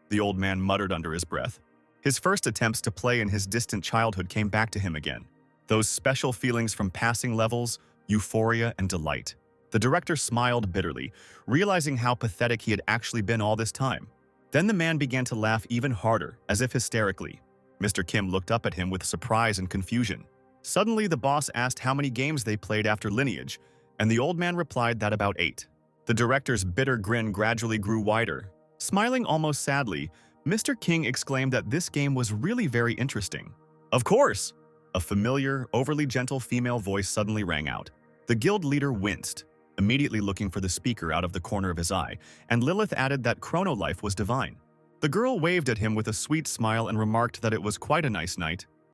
The old man muttered under his breath. His first attempts to play in his distant childhood came back to him again. Those special feelings from passing levels, euphoria and delight. The director smiled bitterly, realizing how pathetic he had actually been all this time. Then the man began to laugh even harder, as if hysterically. Mr. Kim looked up at him with surprise and confusion. Suddenly, the boss asked how many games they played after Lineage, and the old man replied that about 8. The director's bitter grin gradually grew wider. Smiling almost sadly, Mr. King exclaimed that this game was really very interesting. Of course! A familiar, overly gentle female voice suddenly rang out. The guild leader winced, immediately looking for the speaker out of the corner of his eye, and Lilith added that chrono life was divine. The girl waved at him with a sweet smile and remarked that it was quite a nice night.